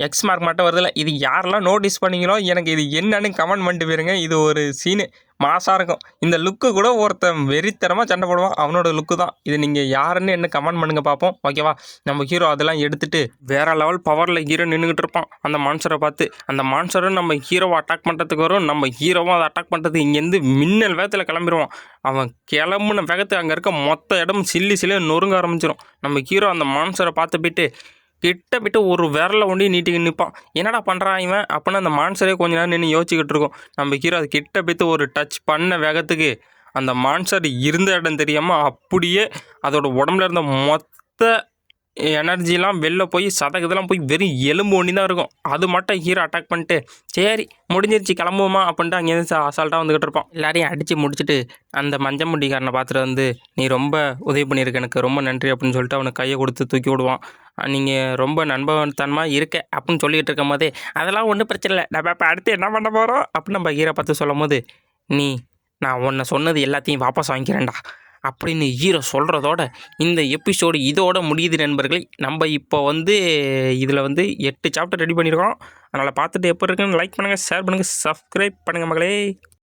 எக்ஸ் மார்க் மட்டும் வருதில்ல, இது யாரெல்லாம் நோட்டீஸ் பண்ணிங்களோ எனக்கு இது என்னன்னு கமெண்ட் பண்ணிட்டு போயிருங்க. இது ஒரு சீனு மாசாக இருக்கும். இந்த லுக்கு கூட ஒருத்தன் வெறித்தனமாக சண்டை போடுவான், அவனோட லுக்கு தான் இது. நீங்கள் யாருன்னு என்ன கமெண்ட் பண்ணுங்க பார்ப்போம் ஓகேவா. நம்ம ஹீரோ அதெல்லாம் எடுத்துகிட்டு வேறு லெவல் பவரில் ஹீரோ நின்றுக்கிட்டு இருப்பான் அந்த மான்ஸ்டரை பார்த்து. அந்த மான்ஸ்டரும் நம்ம ஹீரோவை அட்டாக் பண்ணுறதுக்கு வரும், நம்ம ஹீரோவும் அதை அட்டாக் பண்ணுறதுக்கு இங்கேருந்து மின்னல் வேகத்தில் கிளம்பிடுவான். அவன் கிளம்புன வேகத்தை அங்கே இருக்க மொத்த இடம் சில்லி நொறுங்க ஆரம்பிச்சிடும். நம்ம ஹீரோ அந்த மான்ஸ்டரை பார்த்து போயிட்டு கிட்ட போய்ட்டு ஒரு விரலை ஒண்டி நீட்டிக்கு நிற்பான். என்னடா பண்ணுறான் இவன் அப்படின்னு அந்த மான்ஸ்டரே கொஞ்ச நேரம் நின்று யோசிச்சுக்கிட்டு இருக்கும். நம்ம ஹீரோ அது கிட்ட போய்த்து ஒரு டச் பண்ண வேகத்துக்கு அந்த மான்ஸ்டர் இருந்த இடம் தெரியாமல் அப்படியே அதோட உடம்புல இருந்த மொத்த எனர்ஜிலாம் வெளில போய் சதகதெல்லாம் போய் வெறும் எலும்பு ஒண்டி தான் இருக்கும். அது மட்டும் ஹீரோ அட்டாக் பண்ணிட்டு சரி முடிஞ்சிருச்சு கிளம்புவோமா அப்படின்ட்டு அங்கேருந்து அசால்ட்டாக வந்துக்கிட்டு இருப்பான். எல்லாரையும் அடித்து முடிச்சுட்டு அந்த மஞ்சள் முடிக்காரனை பார்த்துட்டு வந்து, நீ ரொம்ப உதவி பண்ணியிருக்க, எனக்கு ரொம்ப நன்றி அப்படின்னு சொல்லிட்டு அவனுக்கு கையை கொடுத்து தூக்கி விடுவான். நீங்கள் ரொம்ப நண்பத்தனமாக இருக்க அப்படின்னு சொல்லிகிட்டு இருக்கும் போதே, அதெல்லாம் ஒன்றும் பிரச்சனை இல்லை, நம்ம இப்போ அடுத்து என்ன பண்ண போகிறோம் அப்படின்னு நம்ம ஹீரோ பார்த்து சொல்லும் போது, நான் உன்னை சொன்னது எல்லாத்தையும் வாபஸ் வாங்கிக்கிறேன்டா அப்படின்னு ஹீரோ சொல்கிறதோட இந்த எபிசோடு இதோட முடியுது நண்பர்களே. நம்ம இப்போ வந்து இதில் வந்து 8 சாப்டர் ரெடி பண்ணியிருக்கோம். அதனால் பார்த்துட்டு எப்போ இருக்குன்னு லைக் பண்ணுங்கள், ஷேர் பண்ணுங்கள், சப்ஸ்கிரைப் பண்ணுங்கள் மகளே.